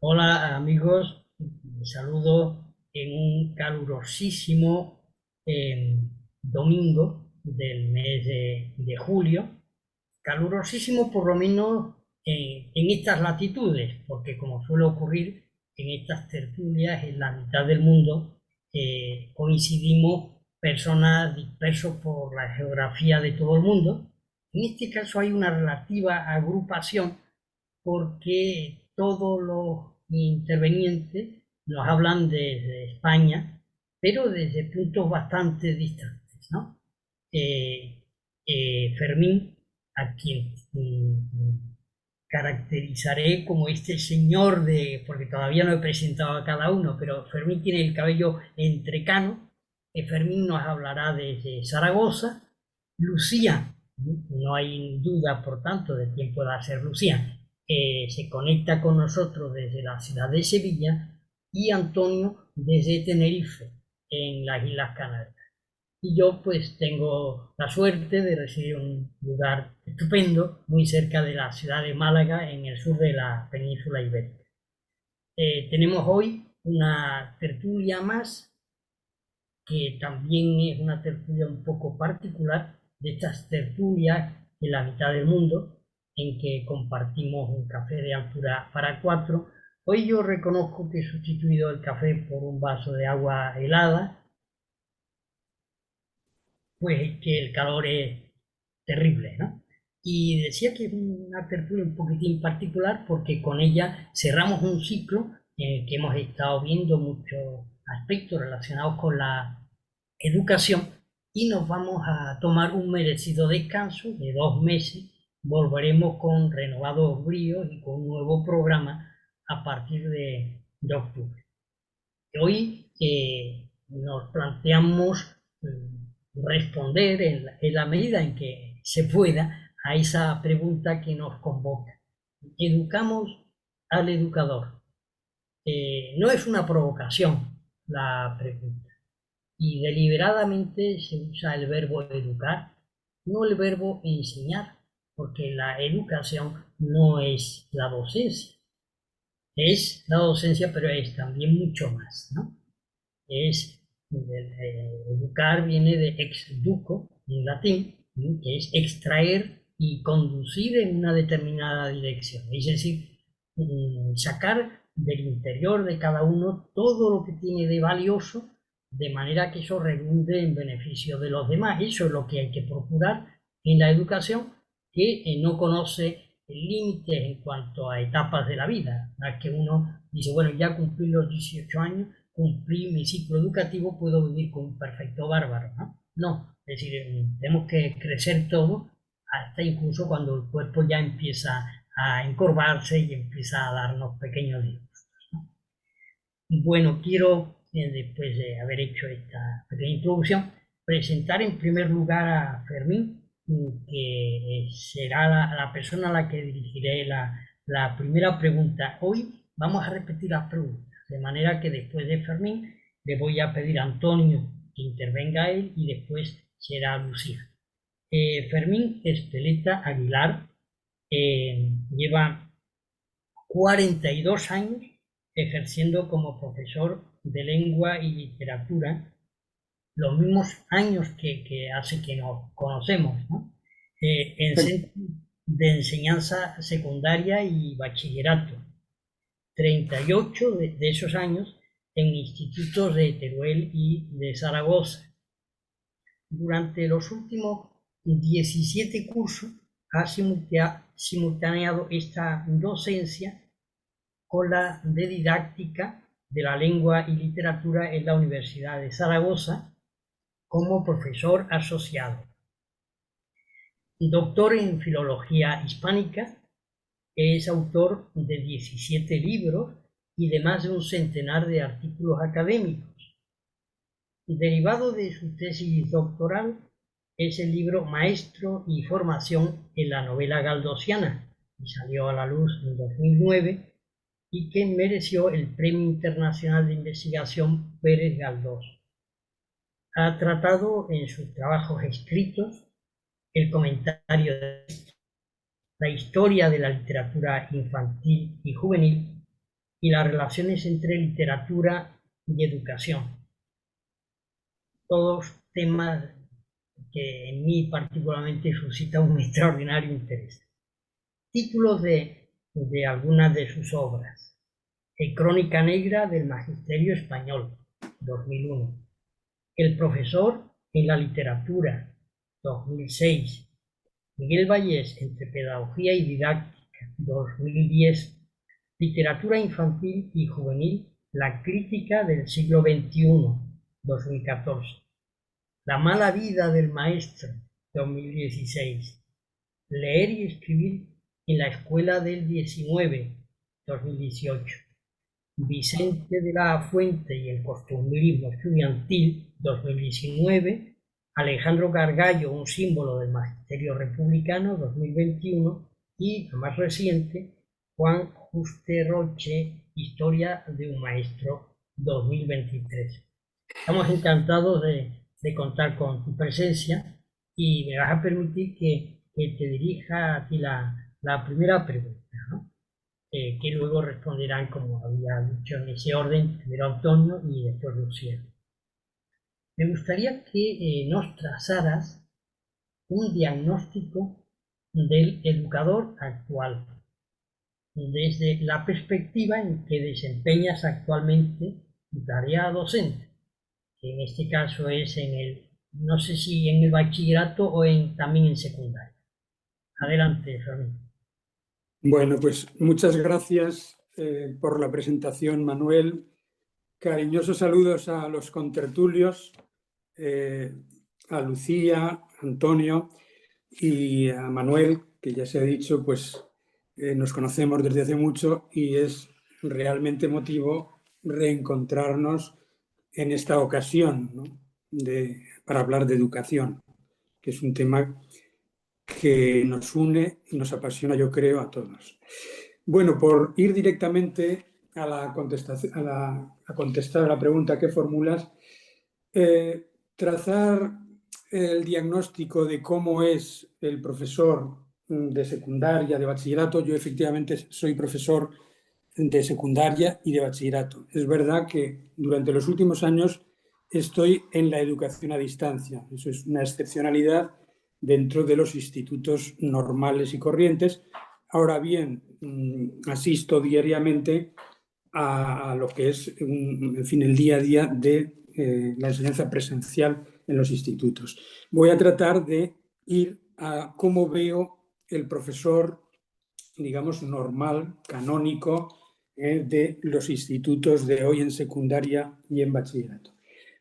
Hola amigos, les saludo en un calurosísimo eh, domingo del mes de julio. Calurosísimo por lo menos en estas latitudes, porque como suele ocurrir en estas tertulias en la mitad del mundo, coincidimos personas dispersos por la geografía de todo el mundo. En este caso hay una relativa agrupación porque todos los intervenientes nos hablan desde España, pero desde puntos bastante distantes, ¿no? Eh, Fermín, a quien caracterizaré como este señor porque todavía no he presentado a cada uno, pero Fermín tiene el cabello entrecano. Fermín nos hablará desde Zaragoza. Lucía, no hay duda, por tanto, de quién pueda ser Lucía, se conecta con nosotros desde la ciudad de Sevilla, y Antonio desde Tenerife, en las Islas Canarias. Y yo pues tengo la suerte de residir en un lugar estupendo, muy cerca de la ciudad de Málaga, en el sur de la península ibérica. Tenemos hoy una tertulia más, que también es una tertulia un poco particular, de estas tertulias en la mitad del mundo, en que compartimos un café de altura para cuatro. Hoy yo reconozco que he sustituido el café por un vaso de agua helada, pues que el calor es terrible, ¿no? Y decía que es una tertulia un poquitín particular porque con ella cerramos un ciclo en el que hemos estado viendo muchos aspectos relacionados con la educación, y nos vamos a tomar un merecido descanso de 2 meses. Volveremos con renovados bríos y con un nuevo programa a partir de octubre. Hoy nos planteamos responder en la medida en que se pueda a esa pregunta que nos convoca. ¿Educamos al educador? No es una provocación la pregunta, y deliberadamente se usa el verbo educar, no el verbo enseñar, porque la educación no es la docencia. Es la docencia, pero es también mucho más, ¿no? Es educar, viene de ex duco en latín, ¿sí? Que es extraer y conducir en una determinada dirección, es decir, sacar del interior de cada uno todo lo que tiene de valioso, de manera que eso redunde en beneficio de los demás. Eso es lo que hay que procurar en la educación, que no conoce límites en cuanto a etapas de la vida. No es que uno dice, bueno, ya cumplí los 18 años, cumplí mi ciclo educativo, puedo vivir con un perfecto bárbaro, ¿no? No, es decir, tenemos que crecer todo, hasta incluso cuando el cuerpo ya empieza a encorvarse y empieza a darnos pequeños disgustos, ¿no? Bueno, quiero, después de haber hecho esta pequeña introducción, presentar en primer lugar a Fermín, que será la persona a la que dirigiré la primera pregunta. Hoy vamos a repetir las preguntas, de manera que después de Fermín le voy a pedir a Antonio que intervenga él, y después será Lucía. Fermín Espeleta Aguilar lleva 42 años ejerciendo como profesor de lengua y literatura, los mismos años que hace que nos conocemos, ¿no? En centros de enseñanza secundaria y bachillerato. 38 de esos años en institutos de Teruel y de Zaragoza. Durante los últimos 17 cursos ha simultaneado esta docencia con la de didáctica de la lengua y literatura en la Universidad de Zaragoza como profesor asociado. Doctor en Filología Hispánica, es autor de 17 libros y de más de un centenar de artículos académicos. Derivado de su tesis doctoral es el libro Maestro y formación en la novela galdosiana, que salió a la luz en 2009 y que mereció el Premio Internacional de Investigación Pérez Galdós. Ha tratado en sus trabajos escritos el comentario de la historia de la literatura infantil y juvenil, y las relaciones entre literatura y educación. Todos temas que en mí particularmente suscitan un extraordinario interés. Títulos de algunas de sus obras: Crónica negra del Magisterio Español, 2001. El profesor en la literatura, 2006. Miguel Vallés, entre pedagogía y didáctica, 2010. Literatura infantil y juvenil, la crítica del siglo XXI, 2014. La mala vida del maestro, 2016. Leer y escribir en la escuela del 19, 2018. Vicente de la Fuente y el costumbrismo estudiantil, 2019. Alejandro Gargallo, un símbolo del magisterio republicano, 2021. Y la más reciente, Juan Juste Roche, Historia de un maestro, 2023. Estamos encantados de contar con tu presencia y me vas a permitir que te dirija a ti la primera pregunta, ¿no? Que luego responderán, como había dicho en ese orden, primero Antonio y después Lucía. Me gustaría que nos trazaras un diagnóstico del educador actual, desde la perspectiva en que desempeñas actualmente tu tarea docente, que en este caso es no sé si en el bachillerato o también en secundaria. Adelante, Fermín. Bueno, pues muchas gracias por la presentación, Manuel. Cariñosos saludos a los contertulios, a Lucía, Antonio y a Manuel, que ya se ha dicho, pues nos conocemos desde hace mucho y es realmente emotivo reencontrarnos en esta ocasión, ¿no? Para hablar de educación, que es un tema que nos une y nos apasiona, yo creo, a todos. Bueno, por ir directamente a contestar a la pregunta que formulas, trazar el diagnóstico de cómo es el profesor de secundaria, de bachillerato. Yo efectivamente soy profesor de secundaria y de bachillerato. Es verdad que durante los últimos años estoy en la educación a distancia. Eso es una excepcionalidad dentro de los institutos normales y corrientes. Ahora bien, asisto diariamente a lo que es, en fin, el día a día de la enseñanza presencial en los institutos. Voy a tratar de ir a cómo veo el profesor, digamos, normal, canónico, de los institutos de hoy en secundaria y en bachillerato.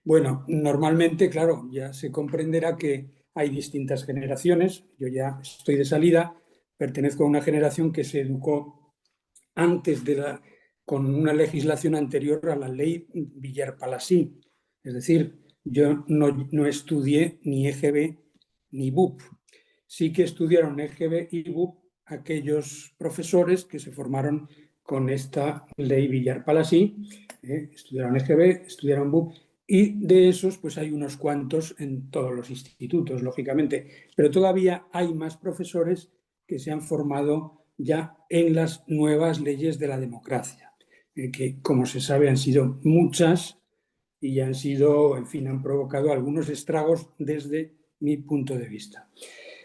Bueno, normalmente, claro, ya se comprenderá que hay distintas generaciones. Yo ya estoy de salida, pertenezco a una generación que se educó antes con una legislación anterior a la ley Villar-Palasí. Es decir, yo no estudié ni EGB ni BUP. Sí que estudiaron EGB y BUP aquellos profesores que se formaron con esta ley Villar-Palasí, estudiaron EGB, estudiaron BUP, y de esos pues hay unos cuantos en todos los institutos, lógicamente, pero todavía hay más profesores que se han formado ya en las nuevas leyes de la democracia, que, como se sabe, han sido muchas y han sido, en fin, han provocado algunos estragos desde mi punto de vista.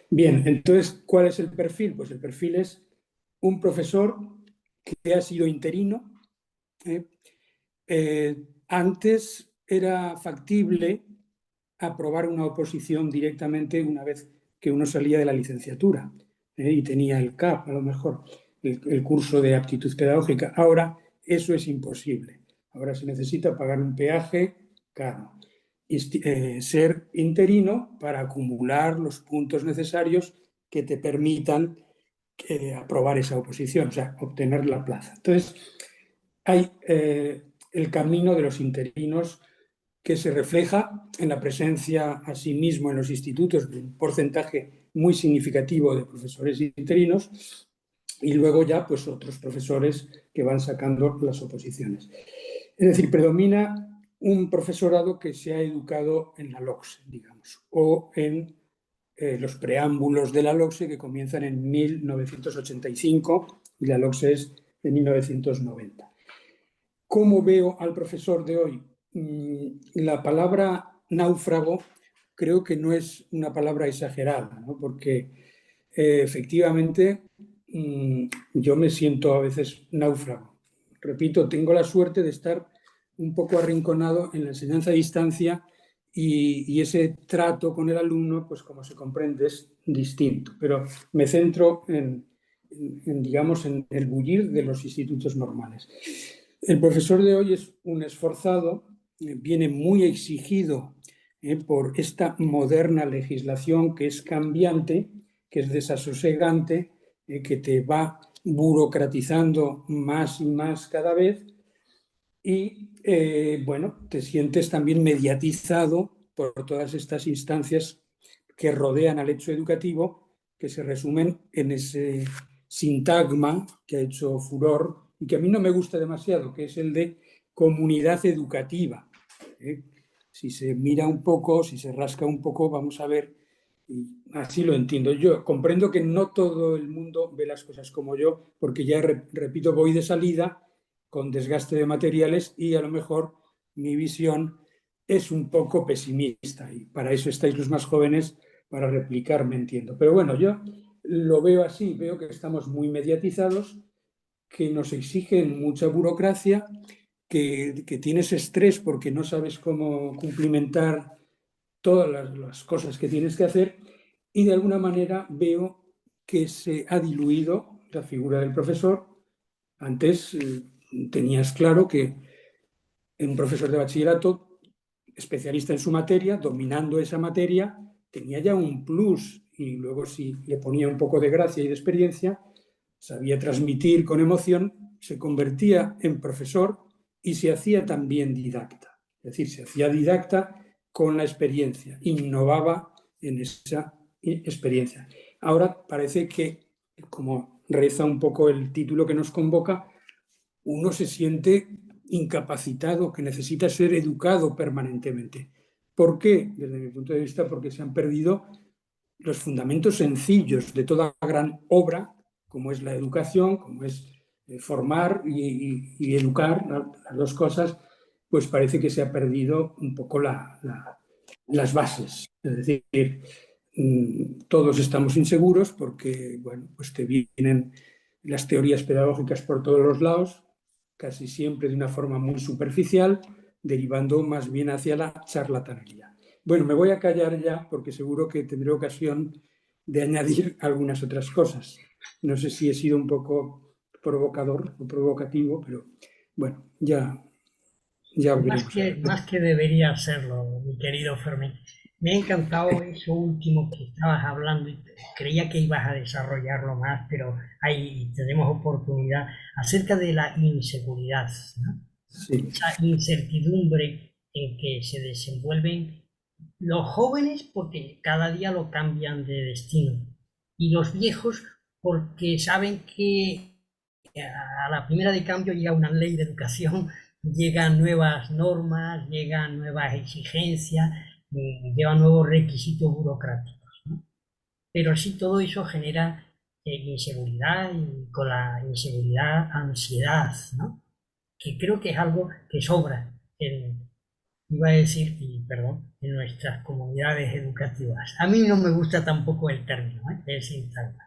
Bien, entonces, ¿cuál es el perfil? Pues el perfil es un profesor que ha sido interino. Antes era factible aprobar una oposición directamente una vez que uno salía de la licenciatura y tenía el CAP, a lo mejor, el curso de aptitud pedagógica. Ahora eso es imposible. Ahora se necesita pagar un peaje caro y ser interino para acumular los puntos necesarios que te permitan aprobar esa oposición, o sea, obtener la plaza. Entonces, hay el camino de los interinos que se refleja en la presencia asimismo en los institutos de un porcentaje muy significativo de profesores interinos y luego ya pues otros profesores que van sacando las oposiciones. Es decir, predomina un profesorado que se ha educado en la LOCSE, digamos, o en los preámbulos de la LOCSE que comienzan en 1985 y la LOCSE es de 1990. ¿Cómo veo al profesor de hoy? La palabra náufrago creo que no es una palabra exagerada, ¿no? Porque efectivamente yo me siento a veces náufrago. Repito, tengo la suerte de estar un poco arrinconado en la enseñanza a distancia y ese trato con el alumno, pues como se comprende, es distinto. Pero me centro digamos, en el bullir de los institutos normales. El profesor de hoy es un esforzado, viene muy exigido por esta moderna legislación que es cambiante, que es desasosegante, que te va burocratizando más y más cada vez y, bueno, te sientes también mediatizado por todas estas instancias que rodean al hecho educativo, que se resumen en ese sintagma que ha hecho furor y que a mí no me gusta demasiado, que es el de comunidad educativa. Si se mira un poco, si se rasca un poco, vamos a ver, y así lo entiendo. Yo comprendo que no todo el mundo ve las cosas como yo, porque ya, repito, voy de salida con desgaste de materiales y a lo mejor mi visión es un poco pesimista y para eso estáis los más jóvenes, para replicar, me entiendo. Pero bueno, yo lo veo así, veo que estamos muy mediatizados, que nos exigen mucha burocracia, que tienes estrés porque no sabes cómo cumplimentar todas las cosas que tienes que hacer y de alguna manera veo que se ha diluido la figura del profesor. Antes tenías claro que un profesor de bachillerato, especialista en su materia, dominando esa materia, tenía ya un plus y luego si le ponía un poco de gracia y de experiencia, sabía transmitir con emoción, se convertía en profesor y se hacía también didacta. Es decir, se hacía didacta con la experiencia, innovaba en esa experiencia. Ahora parece que, como reza un poco el título que nos convoca, uno se siente incapacitado, que necesita ser educado permanentemente. ¿Por qué? Desde mi punto de vista, porque se han perdido los fundamentos sencillos de toda gran obra, como es la educación, como es formar y educar, las dos cosas, pues parece que se ha perdido un poco las bases. Es decir, todos estamos inseguros porque, bueno, pues te vienen las teorías pedagógicas por todos los lados, casi siempre de una forma muy superficial, derivando más bien hacia la charlatanería. Bueno, me voy a callar ya porque seguro que tendré ocasión de añadir algunas otras cosas. No sé si he sido un poco provocador o provocativo, pero bueno, ya veremos a ver. Más que debería serlo, mi querido Fermín. Me ha encantado eso último que estabas hablando y creía que ibas a desarrollarlo más, pero ahí tenemos oportunidad acerca de la inseguridad, ¿no? Sí, Esa incertidumbre en que se desenvuelven los jóvenes porque cada día lo cambian de destino y los viejos porque saben que a la primera de cambio llega una ley de educación, llegan nuevas normas, llegan nuevas exigencias, llevan nuevos requisitos burocráticos, ¿no? Pero sí todo eso genera inseguridad y con la inseguridad ansiedad, ¿no? Que creo que es algo que sobra en, iba a decir, y perdón, en nuestras comunidades educativas. A mí no me gusta tampoco el término, el sintagma.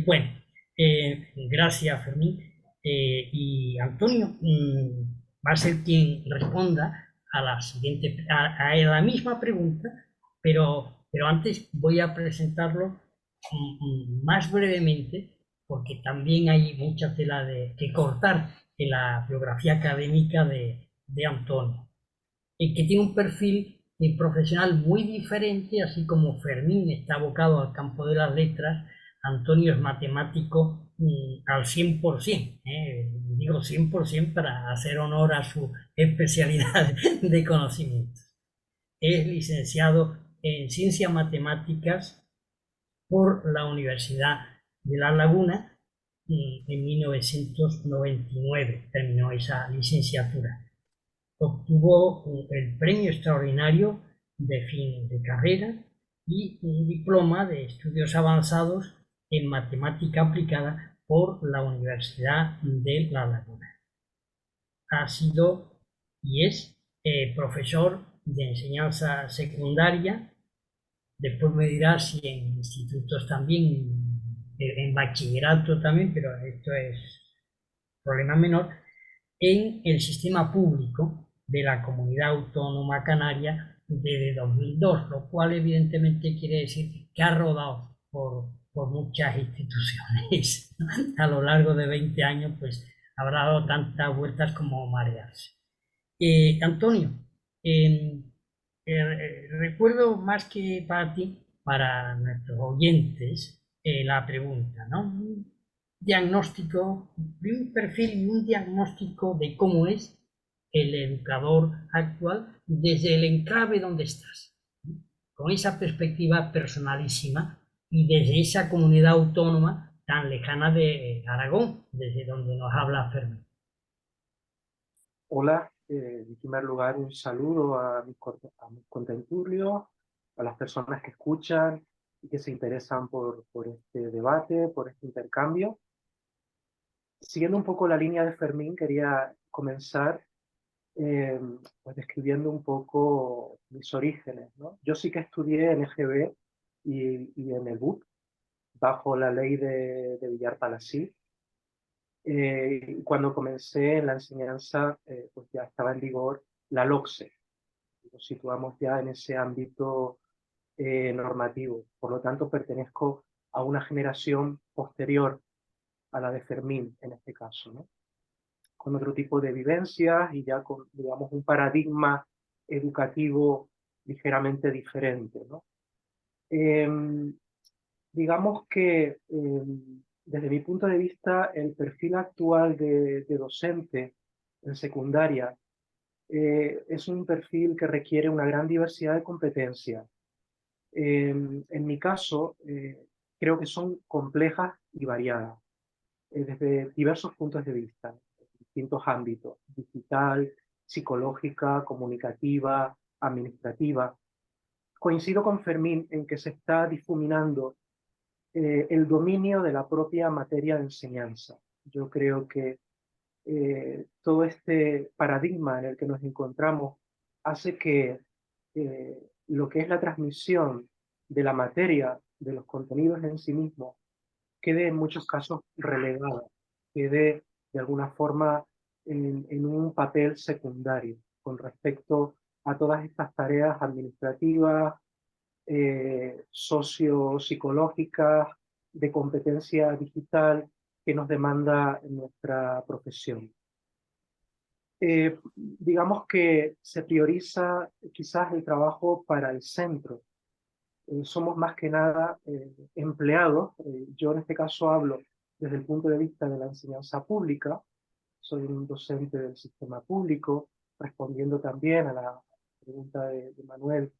Bueno, gracias Fermín. Y Antonio va a ser quien responda a la siguiente, a la misma pregunta, pero antes voy a presentarlo más brevemente, porque también hay mucha tela que cortar en la biografía académica de Antonio, que tiene un perfil profesional muy diferente, así como Fermín está abocado al campo de las letras, Antonio es matemático al 100%, digo 100% para hacer honor a su especialidad de conocimiento. Es licenciado en Ciencias Matemáticas por la Universidad de La Laguna en 1999, terminó esa licenciatura. Obtuvo el premio extraordinario de fin de carrera y un diploma de estudios avanzados en matemática aplicada por la Universidad de La Laguna. ha sido y es profesor de enseñanza secundaria. Después me dirá si en institutos también, en bachillerato también, pero esto es problema menor, en el sistema público de la Comunidad Autónoma Canaria desde 2002, lo cual evidentemente quiere decir que ha rodado por muchas instituciones a lo largo de 20 años, pues habrá dado tantas vueltas como marearse. Antonio, eh, recuerdo más que para ti, para nuestros oyentes, la pregunta, ¿no? Un diagnóstico, un perfil y un diagnóstico de cómo es el educador actual desde el enclave donde estás, ¿no? Con esa perspectiva personalísima y desde esa comunidad autónoma tan lejana de Aragón, desde donde nos habla Fermín. Hola, en primer lugar un saludo a mis contertulios, a las personas que escuchan y que se interesan por este debate, por este intercambio. Siguiendo un poco la línea de Fermín, quería comenzar eh, pues describiendo un poco mis orígenes, ¿no? Yo sí que estudié en EGB y en el BUP, bajo la ley de Villar Palasí. Cuando comencé en la enseñanza, pues ya estaba en vigor la LOCSE. Nos situamos ya en ese ámbito normativo. Por lo tanto, pertenezco a una generación posterior a la de Fermín, en este caso, ¿no? Con otro tipo de vivencias y ya con, digamos, un paradigma educativo ligeramente diferente, ¿no? Eh, digamos que desde mi punto de vista, el perfil actual de docente en secundaria es un perfil que requiere una gran diversidad de competencias. En mi caso, creo que son complejas y variadas, desde diversos puntos de vista, distintos ámbitos, digital, psicológica, comunicativa, administrativa. Coincido con Fermín en que se está difuminando el dominio de la propia materia de enseñanza. Yo creo que todo este paradigma en el que nos encontramos hace que lo que es la transmisión de la materia, de los contenidos en sí mismos, quede en muchos casos relegada, quede de alguna forma en un papel secundario con respecto a todas estas tareas administrativas, sociopsicológicas, de competencia digital que nos demanda nuestra profesión. Digamos que se prioriza quizás el trabajo para el centro. Somos más que nada empleados. Yo en este caso hablo desde el punto de vista de la enseñanza pública. Soy un docente del sistema público, respondiendo también a la pregunta de Manuel.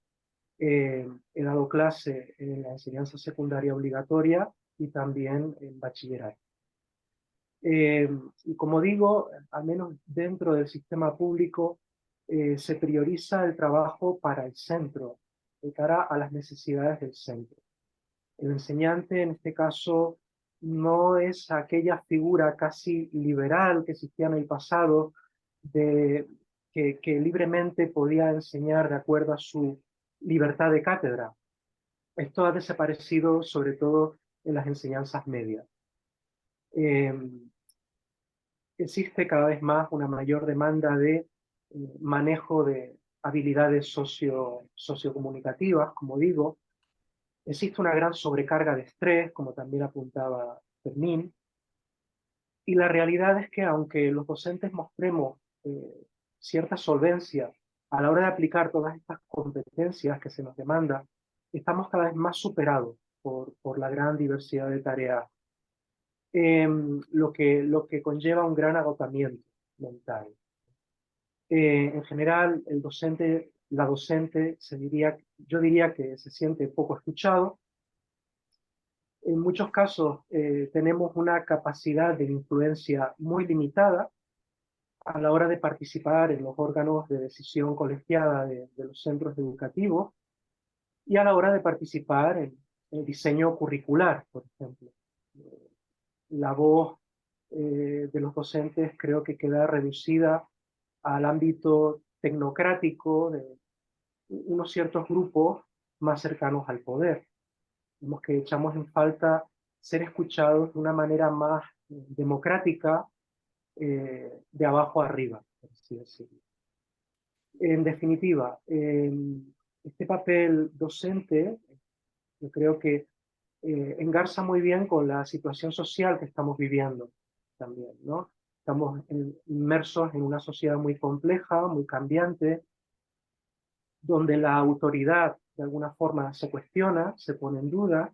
He dado clase en la enseñanza secundaria obligatoria y también en bachillerato. Y como digo, al menos dentro del sistema público, se prioriza el trabajo para el centro, de cara a las necesidades del centro. El enseñante, en este caso, no es aquella figura casi liberal que existía en el pasado, que libremente podía enseñar de acuerdo a su libertad de cátedra. Esto ha desaparecido sobre todo en las enseñanzas medias. Eh, Existe cada vez más una mayor demanda de manejo de habilidades sociocomunicativas, como digo. Existe una gran sobrecarga de estrés, como también apuntaba Fermín. Y la realidad es que aunque los docentes mostremos cierta solvencia a la hora de aplicar todas estas competencias que se nos demanda, estamos cada vez más superados por la gran diversidad de tareas, lo que conlleva un gran agotamiento mental. En general, el docente, la docente, yo diría que se siente poco escuchado. En muchos casos tenemos una capacidad de influencia muy limitada a la hora de participar en los órganos de decisión colegiada de los centros educativos y a la hora de participar en el diseño curricular, por ejemplo. La voz de los docentes creo que queda reducida al ámbito tecnocrático de unos ciertos grupos más cercanos al poder. Vemos que echamos en falta ser escuchados de una manera más democrática, de abajo arriba, por así decirlo. En definitiva, este papel docente, yo creo que engarza muy bien con la situación social que estamos viviendo también, ¿no? Estamos inmersos en una sociedad muy compleja, muy cambiante, donde la autoridad de alguna forma se cuestiona, se pone en duda.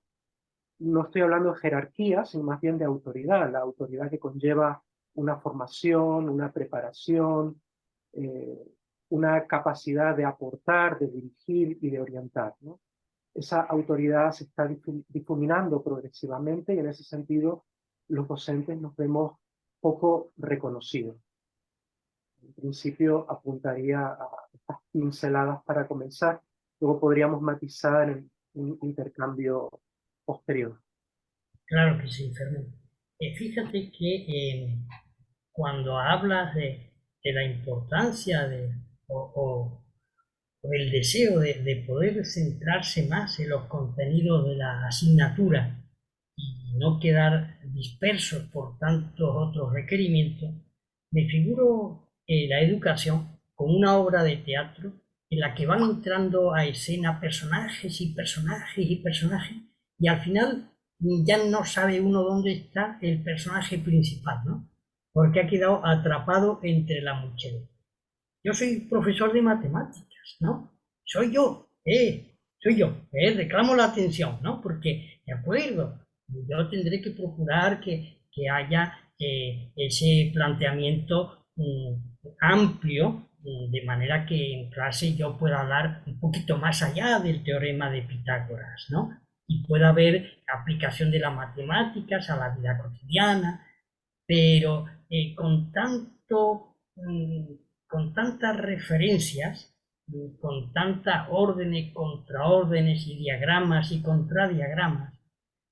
No estoy hablando de jerarquía, sino más bien de autoridad, la autoridad que conlleva una formación, una preparación, eh, una capacidad de aportar, de dirigir y de orientar, ¿no? Esa autoridad se está difuminando progresivamente y en ese sentido los docentes nos vemos poco reconocidos. En principio apuntaría a estas pinceladas para comenzar, luego podríamos matizar en un intercambio posterior. Claro que sí, Fermín. Fíjate que cuando hablas de la importancia o el deseo de poder centrarse más en los contenidos de la asignatura y no quedar dispersos por tantos otros requerimientos, me figuro la educación como una obra de teatro en la que van entrando a escena personajes y personajes y personajes, y al final ya no sabe uno dónde está el personaje principal, ¿no? Porque ha quedado atrapado entre la muchedumbre. Yo soy profesor de matemáticas, ¿no? Soy yo, reclamo la atención, ¿no? Porque, de acuerdo, yo tendré que procurar que haya ese planteamiento amplio, de manera que en clase yo pueda hablar un poquito más allá del teorema de Pitágoras, ¿no? Y pueda haber aplicación de las matemáticas a la vida cotidiana, pero con tantas referencias, con tantas órdenes, contraórdenes y diagramas y contradiagramas,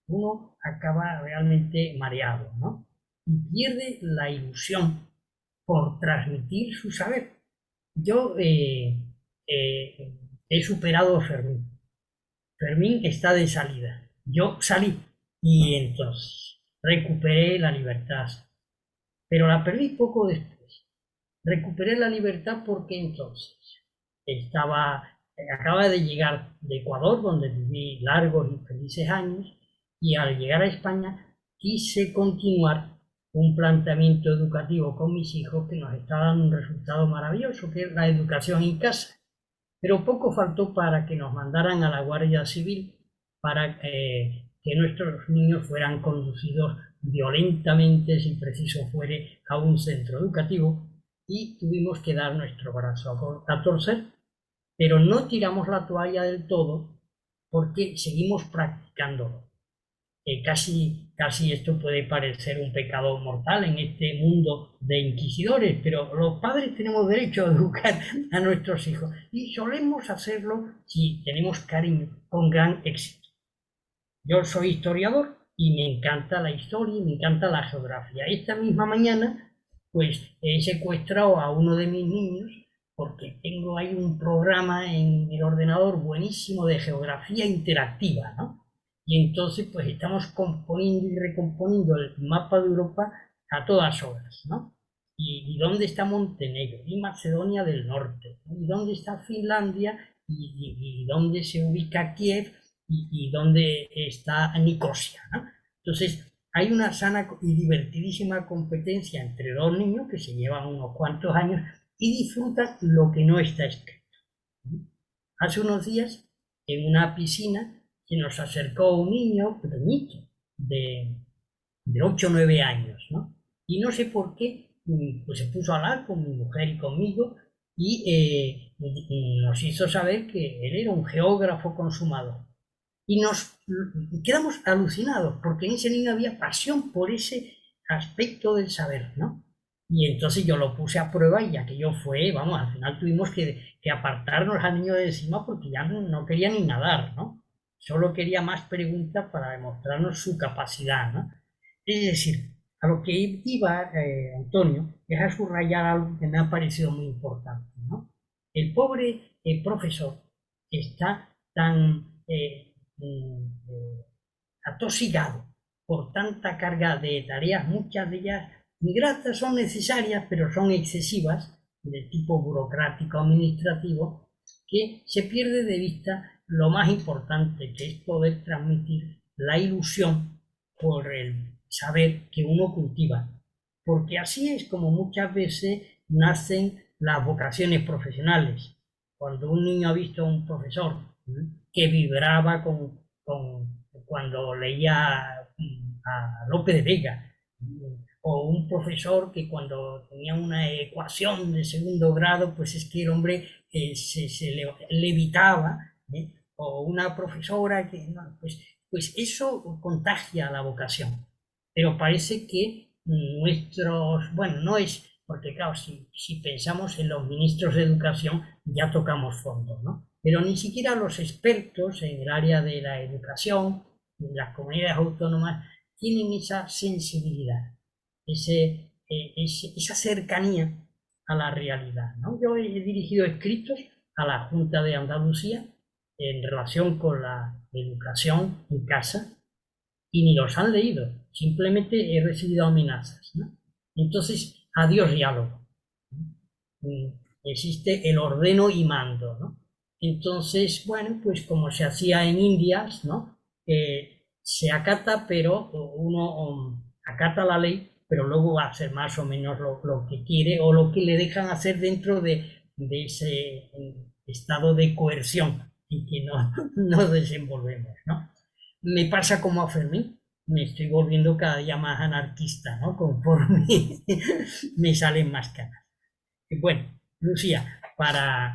uno acaba realmente mareado, ¿no? Y pierde la ilusión por transmitir su saber. Yo he superado a Fermín. Fermín está de salida. Yo salí y entonces recuperé la libertad, pero la perdí poco después. Recuperé la libertad porque entonces acaba de llegar de Ecuador, donde viví largos y felices años, y al llegar a España quise continuar un planteamiento educativo con mis hijos que nos está dando un resultado maravilloso, que es la educación en casa. Pero poco faltó para que nos mandaran a la Guardia Civil para que nuestros niños fueran conducidos violentamente, si preciso fuere, a un centro educativo, y tuvimos que dar nuestro brazo a torcer, pero no tiramos la toalla del todo porque seguimos practicándolo. Casi esto puede parecer un pecado mortal en este mundo de inquisidores, pero los padres tenemos derecho a educar a nuestros hijos y solemos hacerlo, si tenemos cariño, con gran éxito. Yo soy historiador y me encanta la historia y me encanta la geografía. Esta misma mañana, pues he secuestrado a uno de mis niños porque tengo ahí un programa en el ordenador buenísimo de geografía interactiva, ¿no? Y entonces, pues estamos componiendo y recomponiendo el mapa de Europa a todas horas, ¿no? Y dónde está Montenegro, y Macedonia del Norte, ¿no? Y dónde está Finlandia, y dónde se ubica Kiev, y dónde está Nicosia, ¿no? Entonces, hay una sana y divertidísima competencia entre dos niños que se llevan unos cuantos años y disfrutan lo que no está escrito. Hace unos días, en una piscina, se nos acercó un niño pequeñito, de 8 o 9 años, ¿no? Y no sé por qué, pues se puso a hablar con mi mujer y conmigo y nos hizo saber que él era un geógrafo consumado. Y nos quedamos alucinados, porque en ese niño había pasión por ese aspecto del saber, ¿no? Y entonces yo lo puse a prueba y aquello fue, vamos, al final tuvimos que apartarnos al niño de encima porque ya no quería ni nadar, ¿no? Solo quería más preguntas para demostrarnos su capacidad, ¿no? Es decir, A lo que iba, Antonio, es a subrayar algo que me ha parecido muy importante, ¿no? El pobre profesor está tan atosigado por tanta carga de tareas, muchas de ellas ingratas, son necesarias, pero son excesivas, de tipo burocrático administrativo, que se pierde de vista lo más importante, que es poder transmitir la ilusión por el saber que uno cultiva. Porque así es como muchas veces nacen las vocaciones profesionales. Cuando un niño ha visto a un profesor que vibraba cuando leía a Lope de Vega, o un profesor que cuando tenía una ecuación de segundo grado, pues es que el hombre se levitaba, ¿eh? O una profesora que, no, pues eso contagia la vocación. Pero parece que nuestros, bueno, no es, porque claro, si pensamos en los ministros de educación, ya tocamos fondo, ¿no? Pero ni siquiera los expertos en el área de la educación, en las comunidades autónomas, tienen esa sensibilidad, esa cercanía a la realidad, ¿no? Yo he dirigido escritos a la Junta de Andalucía en relación con la educación en casa y ni los han leído, simplemente he recibido amenazas, ¿no? Entonces, adiós diálogo. Existe el ordeno y mando, ¿no? Entonces, bueno, pues como se hacía en Indias, ¿no? Se acata, pero uno acata la ley, pero luego va a hacer más o menos lo que quiere o lo que le dejan hacer dentro de ese estado de coerción y que no, no desenvolvemos, ¿no? Me pasa como a Fermín, me estoy volviendo cada día más anarquista, ¿no? Conforme me salen más canas. Bueno, Lucía,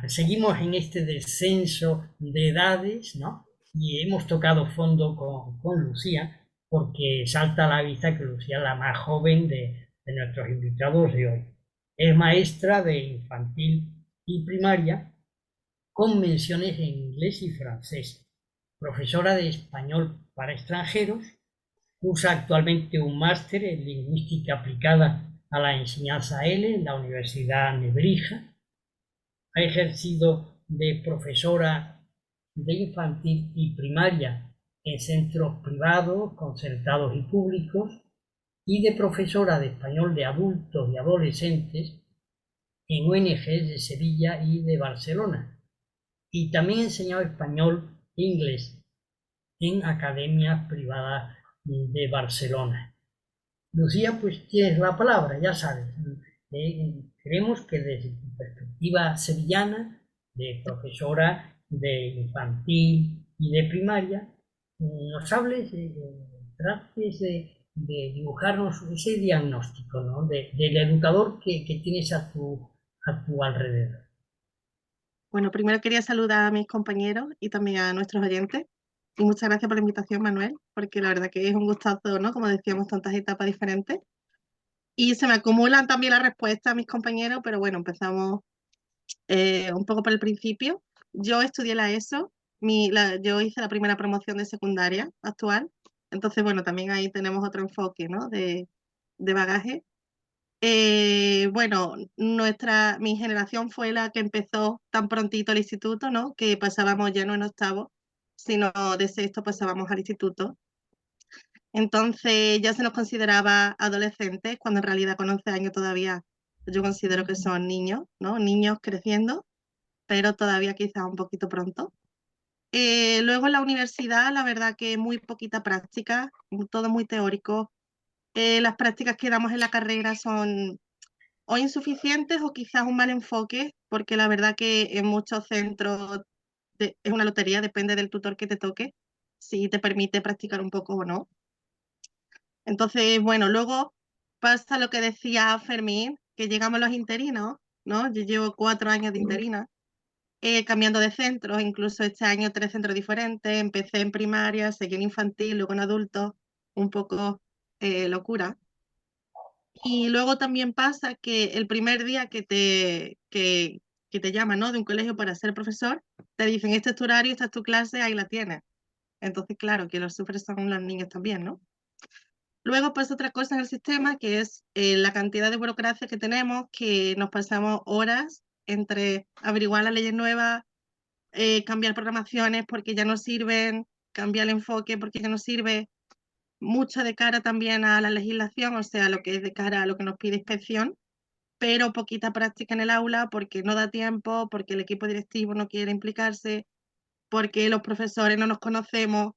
seguimos en este descenso de edades, ¿no? Y hemos tocado fondo con Lucía, porque salta a la vista que Lucía es la más joven de nuestros invitados de hoy. Es maestra de infantil y primaria con menciones en inglés y francés, profesora de español para extranjeros, cursa actualmente un máster en lingüística aplicada a la enseñanza L en la Universidad Nebrija, ha ejercido de profesora de infantil y primaria en centros privados, concertados y públicos, y de profesora de español de adultos y adolescentes en ONGs de Sevilla y de Barcelona. Y también ha enseñado español e inglés en academias privadas de Barcelona. Lucía, pues tienes la palabra, ya sabes. Queremos que desde tu perspectiva sevillana, de profesora de infantil y de primaria, nos hables, trates de dibujarnos ese diagnóstico, ¿no? Del educador que tienes a tu alrededor. Bueno, primero quería saludar a mis compañeros y también a nuestros oyentes. Y muchas gracias por la invitación, Manuel, porque la verdad que es un gustazo, ¿no? Como decíamos, tantas etapas diferentes. Y se me acumulan también las respuestas a mis compañeros, pero bueno, empezamos un poco por el principio. Yo estudié la ESO, yo hice la primera promoción de secundaria actual, entonces bueno, también ahí tenemos otro enfoque, ¿no? de bagaje. Bueno, mi generación fue la que empezó tan prontito el instituto, ¿no? Que pasábamos ya no en octavo, sino de sexto pasábamos al instituto. Entonces ya se nos consideraba adolescentes, cuando en realidad con 11 años todavía yo considero que son niños, ¿no? Niños creciendo, pero todavía quizás un poquito pronto. Luego en la universidad, la verdad que muy poquita práctica, todo muy teórico. Las prácticas que damos en la carrera son o insuficientes o quizás un mal enfoque, porque la verdad que en muchos centros es una lotería, depende del tutor que te toque, si te permite practicar un poco o no. Entonces, bueno, luego pasa lo que decía Fermín, que llegamos los interinos, ¿no? Yo llevo 4 años de interina, cambiando de centros, incluso este año 3 centros diferentes, empecé en primaria, seguí en infantil, luego en adultos, un poco locura. Y luego también pasa que el primer día que te llaman, ¿no? De un colegio para ser profesor, te dicen, este es tu horario, esta es tu clase, ahí la tienes. Entonces, claro, que los sufres son los niños también, ¿no? Luego pasa otra cosa en el sistema, que es la cantidad de burocracia que tenemos, que nos pasamos horas entre averiguar las leyes nuevas, cambiar programaciones porque ya no sirven, cambiar el enfoque porque ya no sirve, mucho de cara también a la legislación, o sea, lo que es de cara a lo que nos pide inspección, pero poquita práctica en el aula porque no da tiempo, porque el equipo directivo no quiere implicarse, porque los profesores no nos conocemos,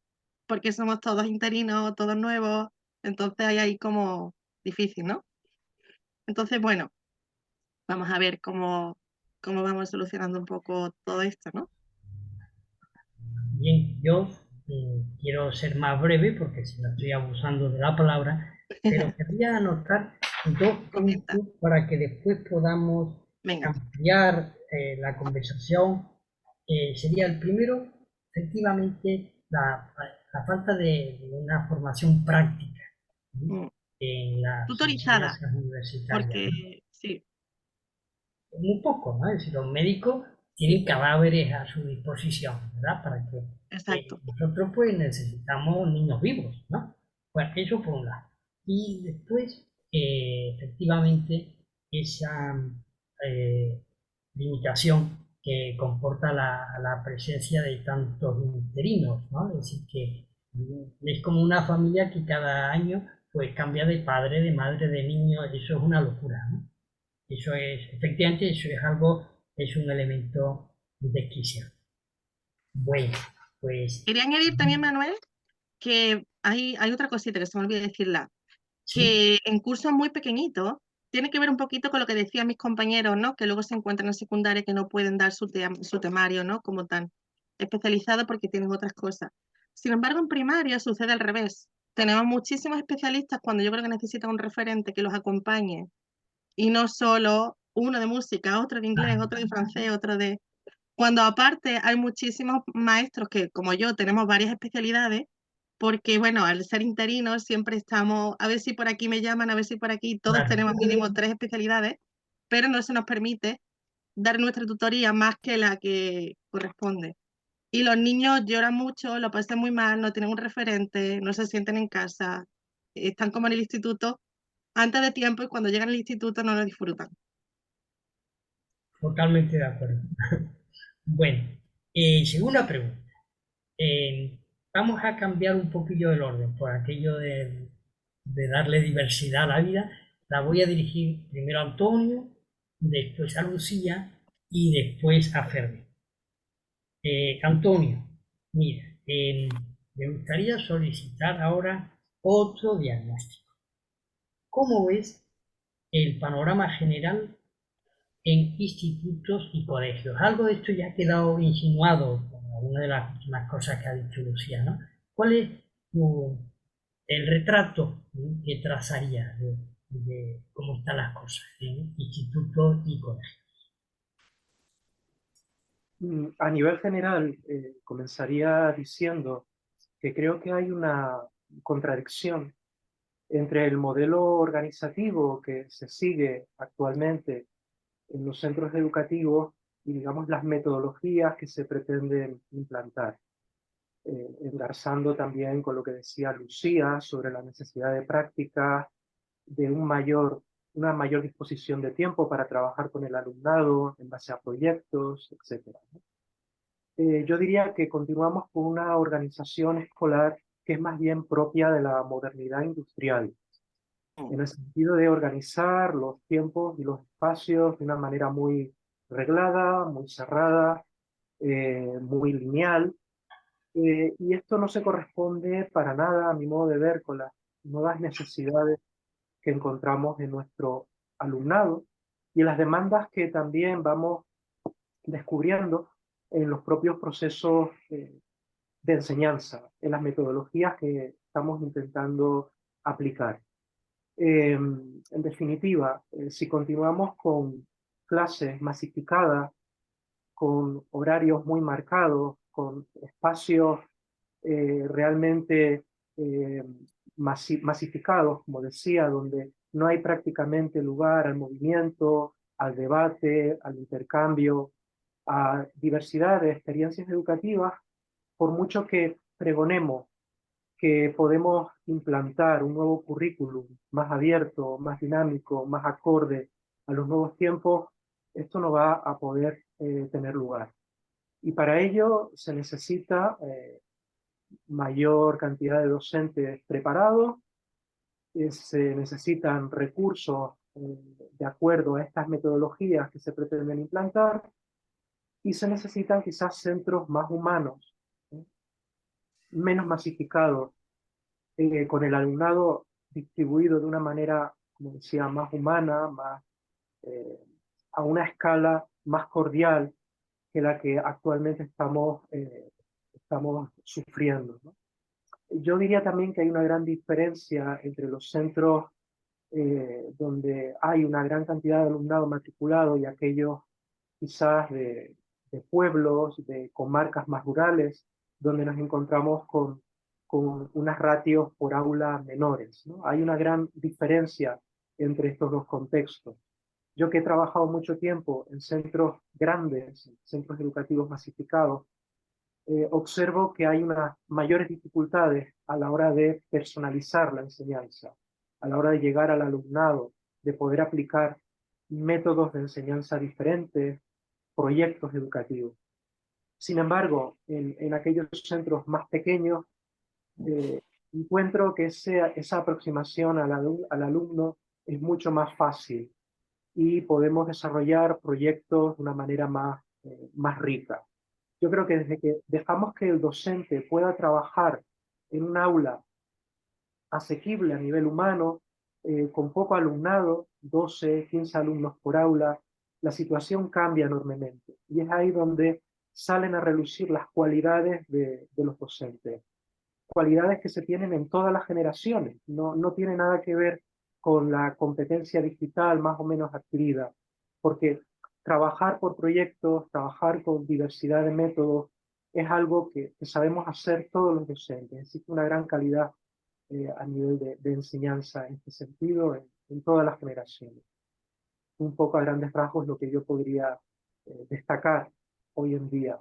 porque somos todos interinos, todos nuevos, entonces hay ahí como difícil, ¿no? Entonces, bueno, vamos a ver cómo vamos solucionando un poco todo esto, ¿no? Bien, yo quiero ser más breve porque si no estoy abusando de la palabra, pero querría anotar dos Comenta. puntos para que después podamos Venga. ampliar la conversación. Sería el primero, efectivamente, la falta de una formación práctica, ¿sí?, Mm. en las Tutorizada, enseñanzas universitarias, ¿no? porque sí, Muy poco, ¿no? Es decir, los médicos tienen cadáveres a su disposición, ¿verdad? Para que exacto. nosotros pues necesitamos niños vivos, ¿no? Bueno, eso por un lado. Y después, efectivamente, esa eh, limitación que comporta la presencia de tantos interinos, ¿no? Es decir, que es como una familia que cada año pues cambia de padre, de madre, de niño, eso es una locura, ¿no? Eso es, efectivamente, eso es algo, es un elemento desquiciante. Bueno, pues Quería añadir también, Manuel, que hay otra cosita que se me olvidó decirla, sí, que en cursos muy pequeñitos tiene que ver un poquito con lo que decían mis compañeros, ¿no? Que luego se encuentran en secundaria que no pueden dar su temario, ¿no? Como tan especializado porque tienen otras cosas. Sin embargo, en primaria sucede al revés. Tenemos muchísimos especialistas cuando yo creo que necesitan un referente que los acompañe y no solo uno de música, otro de inglés, otro de francés, otro de... Cuando aparte hay muchísimos maestros que, como yo, tenemos varias especialidades, porque bueno, al ser interinos siempre estamos, a ver si por aquí me llaman, a ver si por aquí, todos claro, tenemos mínimo 3 especialidades, pero no se nos permite dar nuestra tutoría más que la que corresponde. Y los niños lloran mucho, lo pasan muy mal, no tienen un referente, no se sienten en casa, están como en el instituto antes de tiempo y cuando llegan al instituto no lo disfrutan. totalmente de acuerdo. Bueno, segunda pregunta. Vamos a cambiar un poquillo el orden por aquello de darle diversidad a la vida. La voy a dirigir primero a Antonio, después a Lucía y después a Fermi. Antonio, mira, me gustaría solicitar ahora otro diagnóstico. ¿Cómo ves el panorama general en institutos y colegios? Algo de esto ya ha quedado insinuado por alguna de las últimas cosas que ha dicho Lucía, ¿no? ¿Cuál es el retrato, ¿no?, que trazarías de cómo están las cosas en institutos y colegios? A nivel general, comenzaría diciendo que creo que hay una contradicción entre el modelo organizativo que se sigue actualmente en los centros educativos y, digamos, las metodologías que se pretenden implantar, engarzando también con lo que decía Lucía sobre la necesidad de práctica, de una mayor disposición de tiempo para trabajar con el alumnado en base a proyectos, etc. Yo diría que continuamos con una organización escolar que es más bien propia de la modernidad industrial, en el sentido de organizar los tiempos y los espacios de una manera muy reglada, muy cerrada, muy lineal, y esto no se corresponde para nada, a mi modo de ver, con las nuevas necesidades que encontramos en nuestro alumnado y en las demandas que también vamos descubriendo en los propios procesos de enseñanza, en las metodologías que estamos intentando aplicar. En definitiva, si continuamos con clases masificadas, con horarios muy marcados, con espacios realmente eh, masificados, como decía, donde no hay prácticamente lugar al movimiento, al debate, al intercambio, a diversidad de experiencias educativas, por mucho que pregonemos que podemos implantar un nuevo currículum más abierto, más dinámico, más acorde a los nuevos tiempos, esto no va a poder tener lugar. Y para ello se necesita mayor cantidad de docentes preparados, se necesitan recursos de acuerdo a estas metodologías que se pretenden implantar, y se necesitan quizás centros más humanos, menos masificados, con el alumnado distribuido de una manera, como decía, más humana, eh, a una escala más cordial que la que actualmente estamos sufriendo, ¿no? Yo diría también que hay una gran diferencia entre los centros donde hay una gran cantidad de alumnado matriculado y aquellos quizás de pueblos, de comarcas más rurales, donde nos encontramos con unas ratios por aula menores, ¿no? Hay una gran diferencia entre estos dos contextos. Yo que he trabajado mucho tiempo en centros grandes, centros educativos masificados, observo que hay unas mayores dificultades a la hora de personalizar la enseñanza, a la hora de llegar al alumnado, de poder aplicar métodos de enseñanza diferentes, proyectos educativos. Sin embargo, en aquellos centros más pequeños, encuentro que esa aproximación al alumno es mucho más fácil y podemos desarrollar proyectos de una manera más rica. Yo creo que desde que dejamos que el docente pueda trabajar en un aula asequible a nivel humano, con poco alumnado, 12, 15 alumnos por aula, la situación cambia enormemente. Y es ahí donde salen a relucir las cualidades de los docentes. Cualidades que se tienen en todas las generaciones. No tiene nada que ver con la competencia digital más o menos adquirida, porque trabajar por proyectos, trabajar con diversidad de métodos, es algo que sabemos hacer todos los docentes. Existe una gran calidad a nivel de enseñanza en este sentido en todas las generaciones. Un poco a grandes rasgos lo que yo podría destacar hoy en día.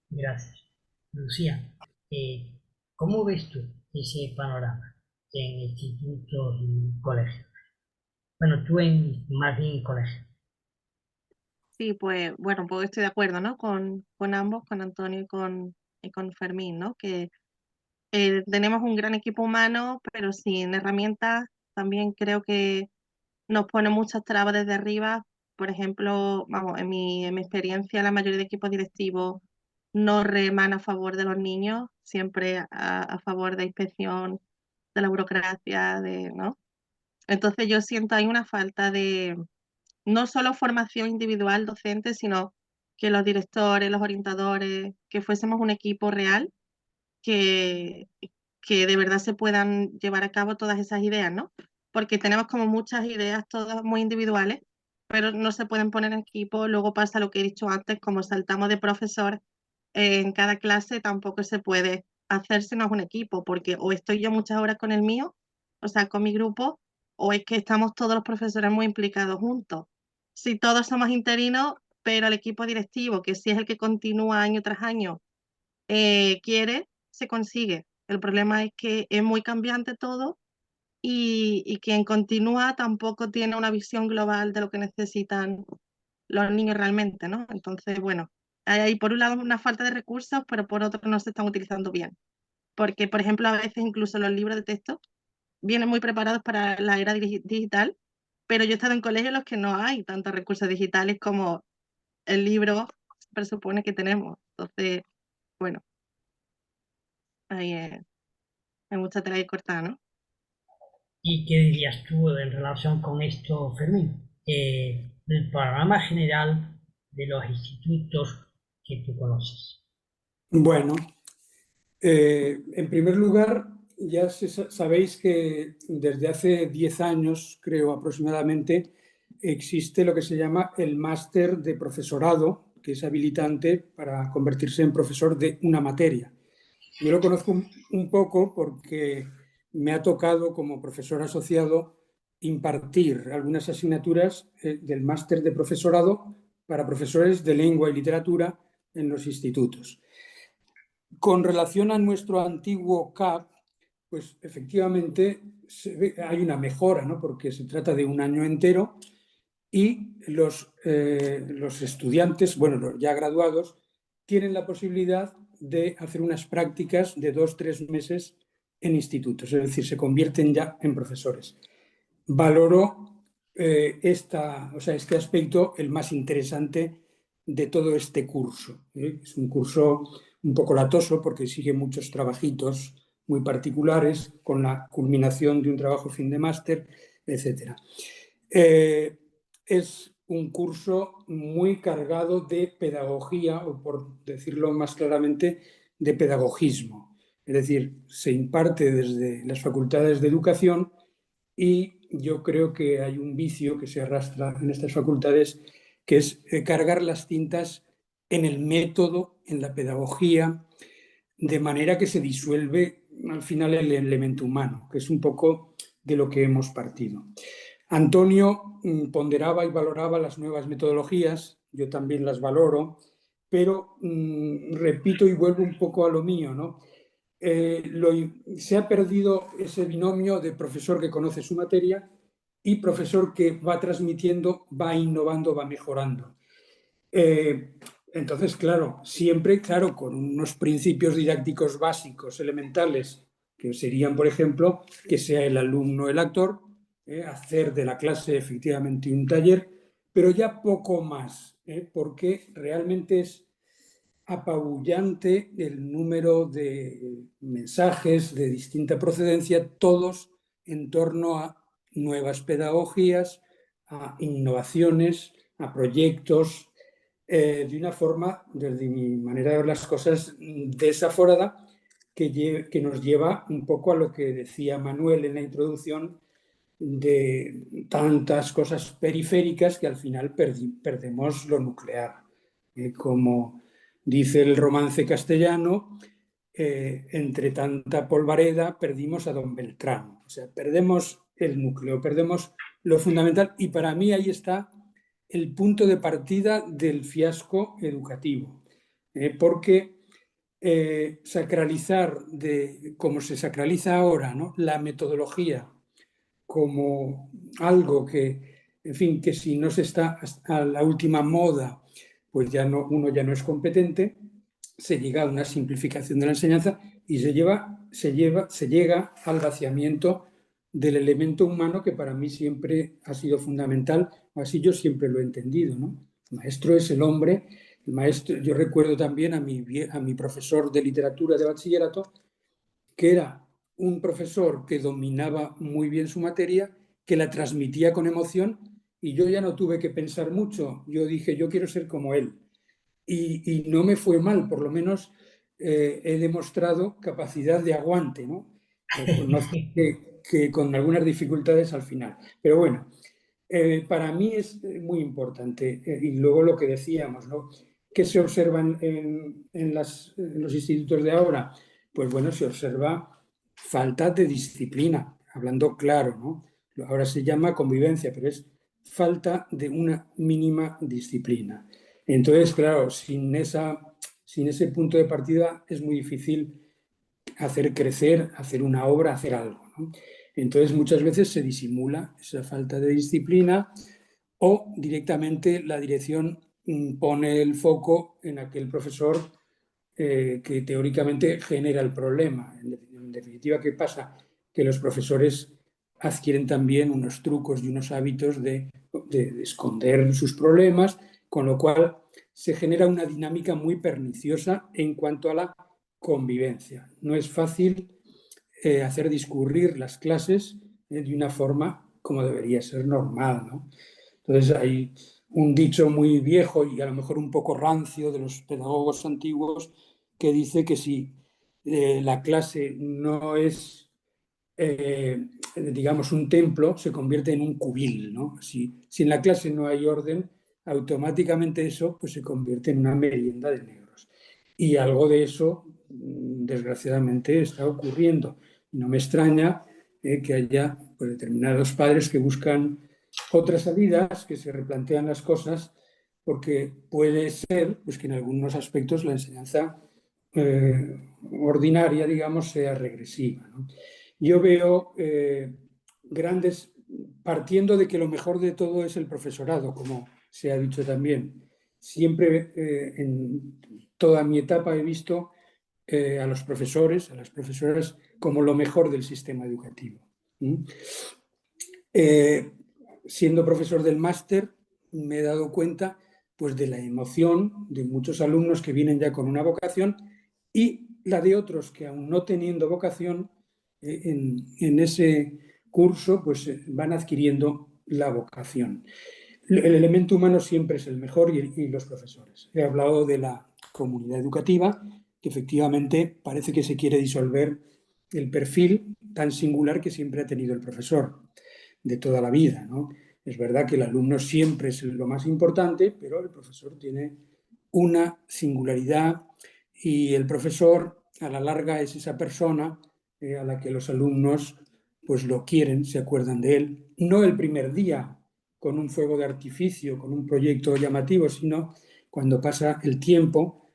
Gracias. Lucía, ¿cómo ves tú ese panorama en institutos y colegios? Bueno, tú más bien en colegios. Sí, pues bueno, pues estoy de acuerdo, ¿no? Con ambos, con Antonio y con Fermín, ¿no? Que tenemos un gran equipo humano, pero sin herramientas también creo que nos pone muchas trabas desde arriba. Por ejemplo, vamos, en mi experiencia, la mayoría de equipos directivos no reman a favor de los niños, siempre a favor de inspección, de la burocracia, ¿no? Entonces yo siento hay una falta de no solo formación individual docente, sino que los directores, los orientadores, que fuésemos un equipo real, que, que de verdad se puedan llevar a cabo todas esas ideas, ¿no? Porque tenemos como muchas ideas, todas muy individuales, pero no se pueden poner en equipo. Luego pasa lo que he dicho antes, como saltamos de profesor en cada clase, tampoco se puede hacer si no es un equipo, porque o estoy yo muchas horas con el mío, o sea, con mi grupo, o es que estamos todos los profesores muy implicados juntos. Si todos somos interinos, pero el equipo directivo, que sí es el que continúa año tras año, quiere, se consigue. El problema es que es muy cambiante todo y quien continúa tampoco tiene una visión global de lo que necesitan los niños realmente, ¿no? Entonces, bueno, hay por un lado una falta de recursos, pero por otro no se están utilizando bien. Porque, por ejemplo, a veces incluso los libros de texto vienen muy preparados para la era digital, pero yo he estado en colegios en los que no hay tantos recursos digitales como el libro presupone que tenemos. Entonces, bueno, ahí hay mucha tela que cortar, ¿no? ¿Y qué dirías tú en relación con esto, Fermín? El panorama general de los institutos que tú conoces. Bueno, en primer lugar, ya sabéis que desde hace 10 años, creo aproximadamente, existe lo que se llama el máster de profesorado, que es habilitante para convertirse en profesor de una materia. Yo lo conozco un poco porque me ha tocado como profesor asociado impartir algunas asignaturas del máster de profesorado para profesores de lengua y literatura en los institutos. Con relación a nuestro antiguo CAP, pues efectivamente hay una mejora, ¿no? Porque se trata de un año entero y los estudiantes, bueno, los ya graduados, tienen la posibilidad de hacer unas prácticas de 2-3 meses en institutos, es decir, se convierten ya en profesores. Valoro este aspecto el más interesante de todo este curso. Es un curso un poco latoso porque sigue muchos trabajitos muy particulares con la culminación de un trabajo fin de máster, etc. Es un curso muy cargado de pedagogía, o por decirlo más claramente, de pedagogismo. Es decir, se imparte desde las facultades de educación y yo creo que hay un vicio que se arrastra en estas facultades, que es cargar las tintas en el método, en la pedagogía, de manera que se disuelve al final el elemento humano, que es un poco de lo que hemos partido. Antonio ponderaba y valoraba las nuevas metodologías, yo también las valoro, pero repito y vuelvo un poco a lo mío, ¿no? Se ha perdido ese binomio de profesor que conoce su materia y profesor que va transmitiendo, va innovando, va mejorando. Entonces, claro, siempre, claro, con unos principios didácticos básicos, elementales, que serían, por ejemplo, que sea el alumno el actor, hacer de la clase efectivamente un taller, pero ya poco más, porque realmente es apabullante el número de mensajes de distinta procedencia, todos en torno a nuevas pedagogías, a innovaciones, a proyectos, de una forma, desde mi manera de ver las cosas, desaforada, que nos lleva un poco a lo que decía Manuel en la introducción, de tantas cosas periféricas que al final perdemos lo nuclear. Como dice el romance castellano, entre tanta polvareda perdimos a don Beltrán. O sea, perdemos el núcleo, perdemos lo fundamental, y para mí ahí está el punto de partida del fiasco educativo. Porque sacralizar, como se sacraliza ahora, ¿no?, la metodología como algo que, en fin, que si no se está a la última moda, pues uno ya no es competente, se llega a una simplificación de la enseñanza y se llega al vaciamiento del elemento humano, que para mí siempre ha sido fundamental, así yo siempre lo he entendido, ¿no? El maestro es el hombre. El maestro, yo recuerdo también a mi profesor de literatura de bachillerato, que era un profesor que dominaba muy bien su materia, que la transmitía con emoción, y yo ya no tuve que pensar mucho. Yo dije, yo quiero ser como él. Y no me fue mal, por lo menos he demostrado capacidad de aguante, ¿no? Que con algunas dificultades al final. Pero bueno, para mí es muy importante. Y luego lo que decíamos, ¿no?, ¿qué se observan en los institutos de ahora? Pues bueno, se observa falta de disciplina, hablando claro, ¿no? Ahora se llama convivencia, pero es falta de una mínima disciplina. Entonces, claro, sin ese punto de partida es muy difícil hacer crecer, hacer una obra, hacer algo, ¿no? Entonces, muchas veces se disimula esa falta de disciplina, o directamente la dirección pone el foco en aquel profesor que teóricamente genera el problema. En definitiva, ¿qué pasa? Que los profesores adquieren también unos trucos y unos hábitos de esconder sus problemas, con lo cual se genera una dinámica muy perniciosa en cuanto a la convivencia. No es fácil hacer discurrir las clases de una forma como debería ser normal, ¿no? Entonces hay un dicho muy viejo y a lo mejor un poco rancio de los pedagogos antiguos, que dice que si la clase no es, digamos, un templo, se convierte en un cubil, ¿no? Si en la clase no hay orden, automáticamente eso pues, se convierte en una merienda de negros. Y algo de eso, desgraciadamente, está ocurriendo. Y no me extraña que haya pues, determinados padres que buscan otras salidas, que se replantean las cosas, porque puede ser pues, que en algunos aspectos la enseñanza ordinaria, digamos, sea regresiva, ¿no? Yo veo partiendo de que lo mejor de todo es el profesorado, como se ha dicho también. Siempre en toda mi etapa he visto a los profesores, a las profesoras, como lo mejor del sistema educativo. Siendo profesor del máster, me he dado cuenta pues, de la emoción de muchos alumnos que vienen ya con una vocación y la de otros que aún no teniendo vocación en ese curso pues van adquiriendo la vocación. El elemento humano siempre es el mejor y los profesores. He hablado de la comunidad educativa, que efectivamente parece que se quiere disolver el perfil tan singular que siempre ha tenido el profesor de toda la vida, ¿no? Es verdad que el alumno siempre es lo más importante, pero el profesor tiene una singularidad y el profesor a la larga es esa persona a la que los alumnos pues lo quieren, se acuerdan de él, no el primer día con un fuego de artificio, con un proyecto llamativo, sino cuando pasa el tiempo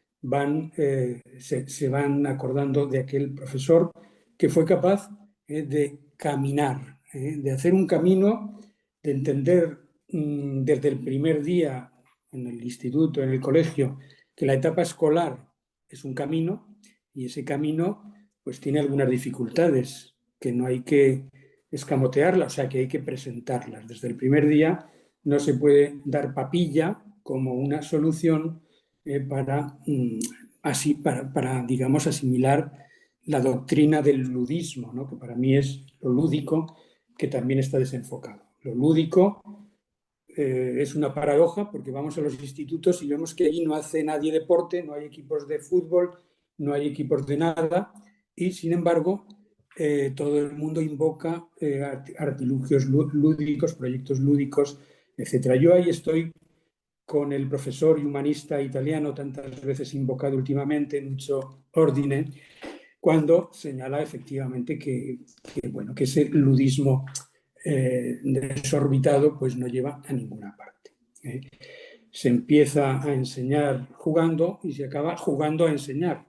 se van acordando de aquel profesor que fue capaz de caminar, de hacer un camino, de entender desde el primer día en el instituto, en el colegio, que la etapa escolar es un camino y ese camino pues tiene algunas dificultades que no hay que escamotearlas, o sea que hay que presentarlas. Desde el primer día no se puede dar papilla como una solución para, digamos, asimilar la doctrina del ludismo, ¿no? Que para mí es lo lúdico que también está desenfocado. Lo lúdico es una paradoja porque vamos a los institutos y vemos que allí no hace nadie deporte, no hay equipos de fútbol, no hay equipos de nada y sin embargo todo el mundo invoca artilugios lúdicos, proyectos lúdicos, etc. Yo ahí estoy con el profesor y humanista italiano tantas veces invocado últimamente, Nuccio Ordine, cuando señala efectivamente que ese ludismo desorbitado pues no lleva a ninguna parte. Se empieza a enseñar jugando y se acaba jugando a enseñar,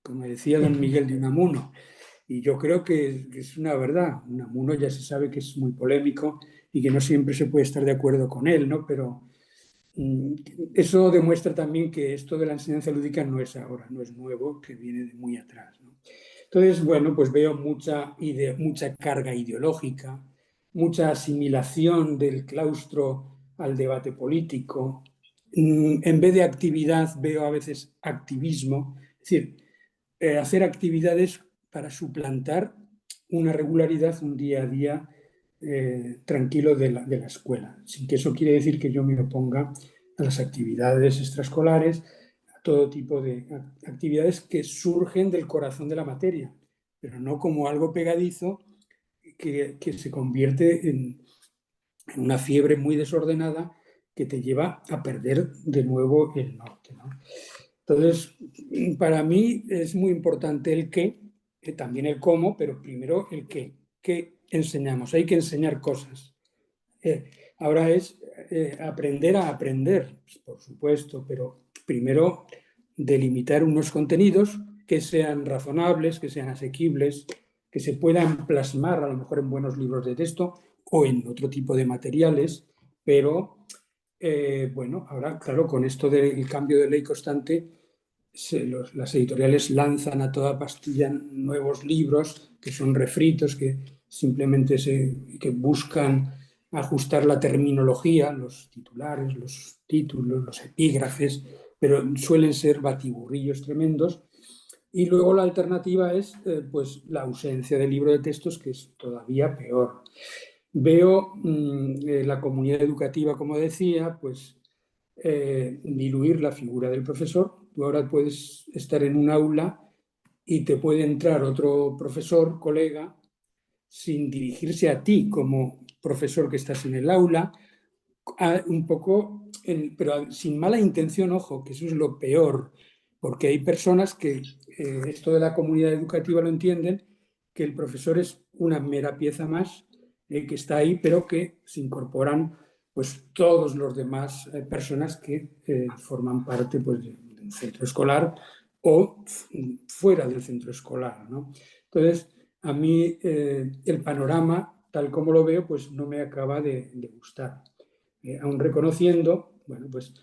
como decía don Miguel de Unamuno. Y yo creo que es una verdad. Unamuno ya se sabe que es muy polémico y que no siempre se puede estar de acuerdo con él, ¿no? Pero eso demuestra también que esto de la enseñanza lúdica no es ahora, no es nuevo, que viene de muy atrás, ¿no? Entonces, bueno, pues veo mucha carga ideológica, mucha asimilación del claustro al debate político. En vez de actividad veo a veces activismo, es decir, hacer actividades para suplantar una regularidad, un día a día tranquilo de la escuela, sin que eso quiere decir que yo me oponga a las actividades extraescolares, a todo tipo de actividades que surgen del corazón de la materia, pero no como algo pegadizo que se convierte en una fiebre muy desordenada que te lleva a perder de nuevo el norte, ¿no? Entonces, para mí es muy importante el qué, también el cómo, pero primero el qué. ¿Qué enseñamos? Hay que enseñar cosas. Ahora es aprender a aprender, pues, por supuesto, pero primero delimitar unos contenidos que sean razonables, que sean asequibles, que se puedan plasmar a lo mejor en buenos libros de texto o en otro tipo de materiales, pero bueno, ahora claro, con esto del cambio de ley constante, las editoriales lanzan a toda pastilla nuevos libros que son refritos, que simplemente que buscan ajustar la terminología, los titulares, los títulos, los epígrafes, pero suelen ser batiburrillos tremendos. Y luego la alternativa es pues la ausencia de libro de textos, que es todavía peor. Veo la comunidad educativa, como decía, pues diluir la figura del profesor. Tú ahora puedes estar en un aula y te puede entrar otro profesor, colega, sin dirigirse a ti como profesor que estás en el aula, un poco, pero sin mala intención, ojo, que eso es lo peor, porque hay personas que esto de la comunidad educativa lo entienden, que el profesor es una mera pieza más que está ahí, pero que se incorporan pues todos los demás personas que forman parte pues, de un centro escolar o fuera del centro escolar, ¿no? Entonces, a mí el panorama, tal como lo veo, pues no me acaba de gustar. Aún reconociendo, bueno, pues,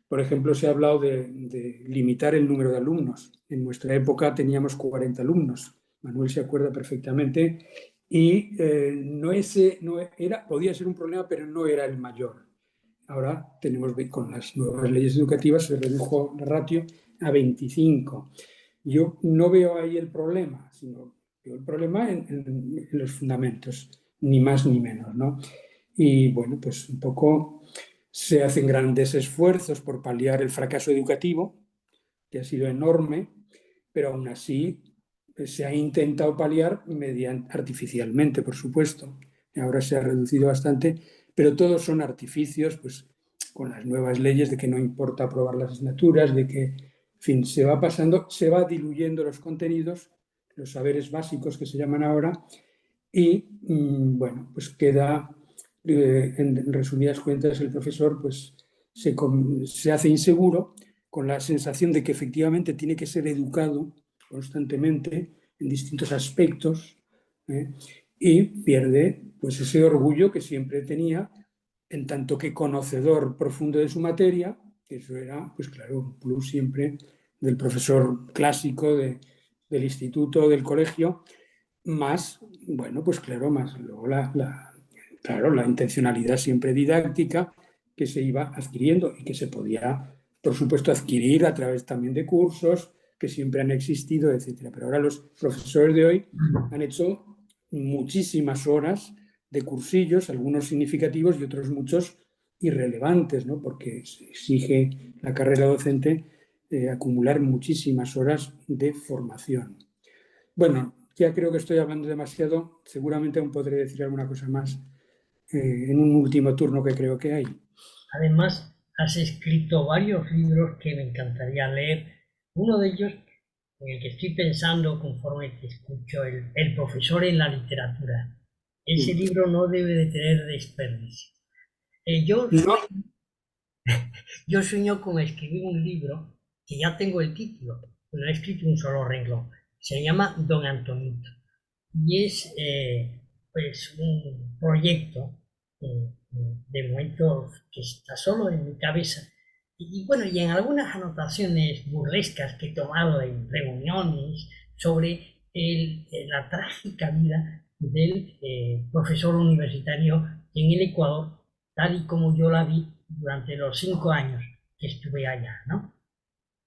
por ejemplo, se ha hablado de limitar el número de alumnos. En nuestra época teníamos 40 alumnos, Manuel se acuerda perfectamente, y podía ser un problema, pero no era el mayor. Ahora tenemos, con las nuevas leyes educativas, se redujo la ratio a 25. Yo no veo ahí el problema, sino veo el problema en los fundamentos, ni más ni menos, ¿no? Y bueno, pues un poco se hacen grandes esfuerzos por paliar el fracaso educativo, que ha sido enorme, pero aún así se ha intentado paliar artificialmente, por supuesto. Ahora se ha reducido bastante, pero todos son artificios, pues con las nuevas leyes de que no importa aprobar las asignaturas, de que, en fin, se va pasando, se va diluyendo los contenidos, los saberes básicos que se llaman ahora, y bueno, pues queda, en resumidas cuentas, el profesor pues se hace inseguro con la sensación de que efectivamente tiene que ser educado constantemente en distintos aspectos, ¿eh? Y pierde pues ese orgullo que siempre tenía en tanto que conocedor profundo de su materia, que eso era, pues claro, un plus siempre del profesor clásico del instituto, del colegio, más, bueno, pues claro, más luego claro, la intencionalidad siempre didáctica que se iba adquiriendo y que se podía, por supuesto, adquirir a través también de cursos que siempre han existido, etcétera. Pero ahora los profesores de hoy han hecho muchísimas horas de cursillos, algunos significativos y otros muchos irrelevantes, ¿no? Porque se exige la carrera docente acumular muchísimas horas de formación. Bueno, ya creo que estoy hablando demasiado. Seguramente aún podré decir alguna cosa más en un último turno que creo que hay. Además, has escrito varios libros que me encantaría leer. Uno de ellos, en el que estoy pensando conforme te escucho, el profesor en la literatura. Ese libro no debe de tener desperdicio. Yo No, sueño, yo sueño con escribir un libro que ya tengo el título, no he escrito un solo renglón. Se llama Don Antonito y es pues un proyecto de momento que está solo en mi cabeza. Y bueno, y en algunas anotaciones burlescas que he tomado en reuniones sobre la trágica vida del profesor universitario en el Ecuador, tal y como yo la vi durante los 5 años que estuve allá, ¿no?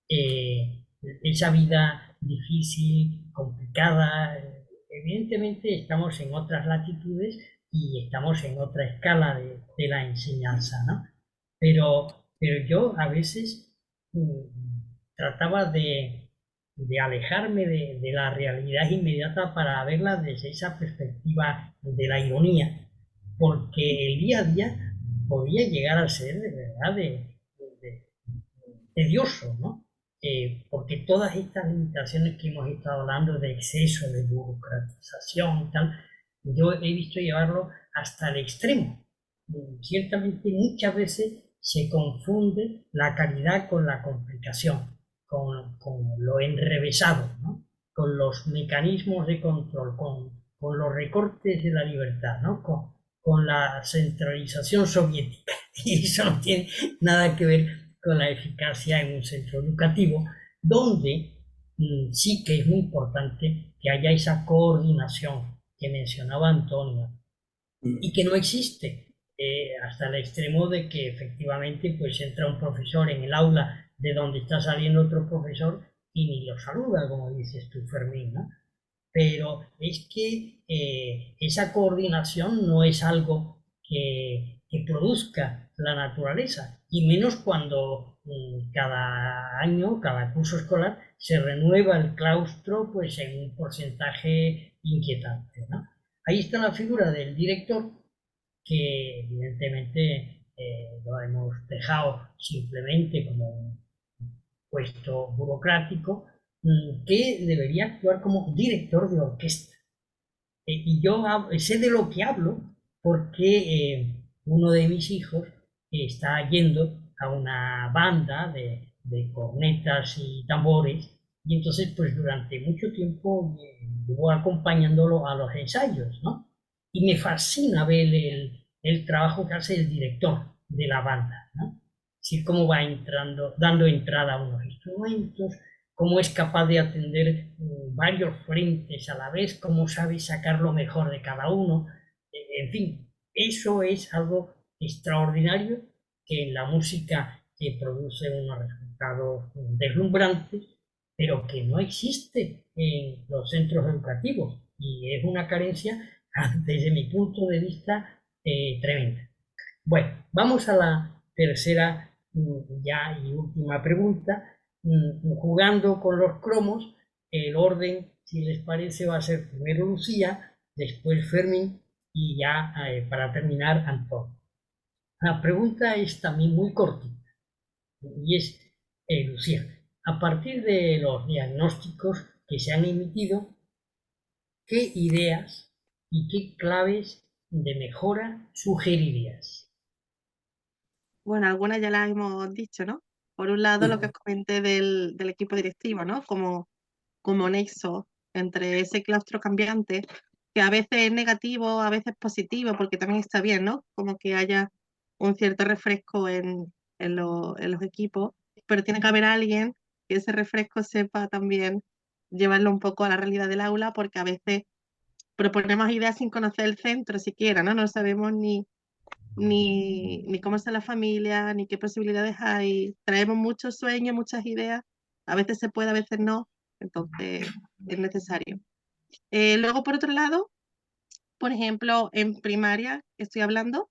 Esa vida difícil, complicada, evidentemente estamos en otras latitudes y estamos en otra escala la enseñanza, ¿no? Pero yo a veces trataba de alejarme de la realidad inmediata para verla desde esa perspectiva de la ironía, porque el día a día podía llegar a ser de verdad de tedioso, ¿no? Porque todas estas limitaciones que hemos estado hablando de exceso, de burocratización y tal, yo he visto llevarlo hasta el extremo. Ciertamente muchas veces se confunde la calidad con la complicación, con lo enrevesado, ¿no? Con los mecanismos de control, con los recortes de la libertad, ¿no? Con la centralización soviética. Y eso no tiene nada que ver con la eficacia en un centro educativo, donde sí que es muy importante que haya esa coordinación que mencionaba Antonio y que no existe hasta el extremo de que efectivamente pues entra un profesor en el aula de donde está saliendo otro profesor y ni lo saluda, como dices tú, Fermín, ¿no? Pero es que esa coordinación no es algo que produzca la naturaleza, y menos cuando cada año, cada curso escolar, se renueva el claustro pues en un porcentaje inquietante, ¿no? Ahí está la figura del director, que evidentemente lo hemos dejado simplemente como un puesto burocrático, que debería actuar como director de orquesta. Y yo sé de lo que hablo porque uno de mis hijos está yendo a una banda de cornetas y tambores Y entonces, pues durante mucho tiempo llevo acompañándolo a los ensayos, ¿no? Y me fascina ver el trabajo que hace el director de la banda, ¿no? Así cómo va entrando, dando entrada a unos instrumentos, cómo es capaz de atender varios frentes a la vez, cómo sabe sacar lo mejor de cada uno. En fin, eso es algo extraordinario que en la música que produce unos resultados deslumbrantes, pero que no existe en los centros educativos y es una carencia desde mi punto de vista tremenda. Bueno, vamos a la tercera ya y última pregunta. Jugando con los cromos, el orden, si les parece, va a ser primero Lucía, después Fermín y ya para terminar Antonio. La pregunta es también muy cortita y es, Lucía, a partir de los diagnósticos que se han emitido, ¿qué ideas y qué claves de mejora sugerirías? Bueno, algunas ya las hemos dicho, ¿no? Por un lado, lo que os comenté del equipo directivo, ¿no? Como nexo entre ese claustro cambiante, que a veces es negativo, a veces positivo, porque también está bien, ¿no? Como que haya un cierto refresco en los equipos, pero tiene que haber alguien que ese refresco sepa también llevarlo un poco a la realidad del aula, porque a veces proponemos ideas sin conocer el centro siquiera, ¿no? No sabemos ni cómo está la familia, ni qué posibilidades hay. Traemos muchos sueños, muchas ideas. A veces se puede, a veces no. Entonces, es necesario. Luego, por otro lado, por ejemplo, en primaria, estoy hablando,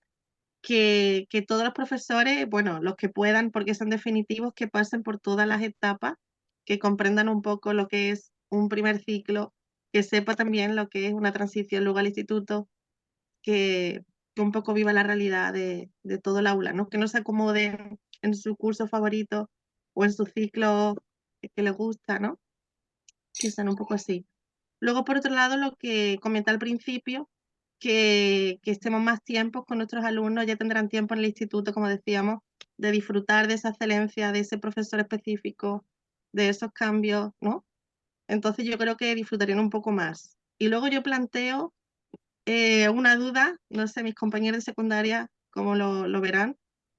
que todos los profesores, bueno, los que puedan, porque son definitivos, que pasen por todas las etapas, que comprendan un poco lo que es un primer ciclo, que sepa también lo que es una transición luego al instituto, que un poco viva la realidad de todo el aula, ¿no? Que no se acomoden en su curso favorito o en su ciclo que les gusta, ¿no? Que sean un poco así. Luego, por otro lado, lo que comenté al principio, que estemos más tiempo con nuestros alumnos, ya tendrán tiempo en el instituto, como decíamos, de disfrutar de esa excelencia, de ese profesor específico, de esos cambios, ¿no? Entonces yo creo que disfrutarían un poco más. Y luego yo planteo una duda, no sé, mis compañeros de secundaria cómo lo verán,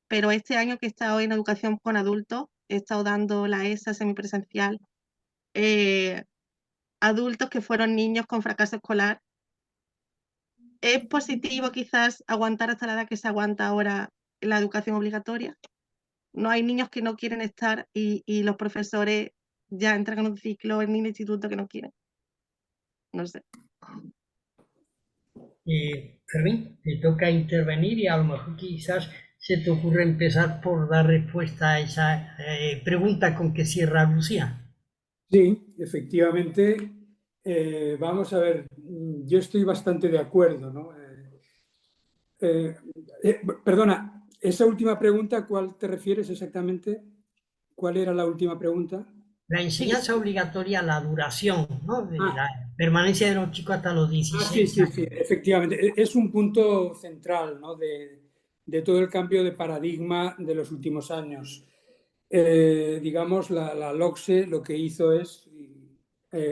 pero este año que he estado en educación con adultos, he estado dando la ESA semipresencial, eh, adultos que fueron niños con fracaso escolar. ¿Es positivo quizás aguantar hasta la edad que se aguanta ahora la educación obligatoria? No hay niños que no quieren estar y los profesores ya entran en un ciclo en el instituto que no quieren. No sé. Fermín, te toca intervenir y a lo mejor quizás se te ocurre empezar por dar respuesta a esa pregunta con que cierra Lucía. Sí, efectivamente. Vamos a ver, yo estoy bastante de acuerdo, ¿no? Perdona, esa última pregunta, ¿a cuál te refieres exactamente? ¿Cuál era la última pregunta? La Sí, enseñanza obligatoria, la duración, ¿no? De Ah, la permanencia de los chicos hasta los sí, 16 sí, sí, años. efectivamente. Es un punto central, ¿no? de todo el cambio de paradigma de los últimos años. Digamos, la LOCSE lo que hizo es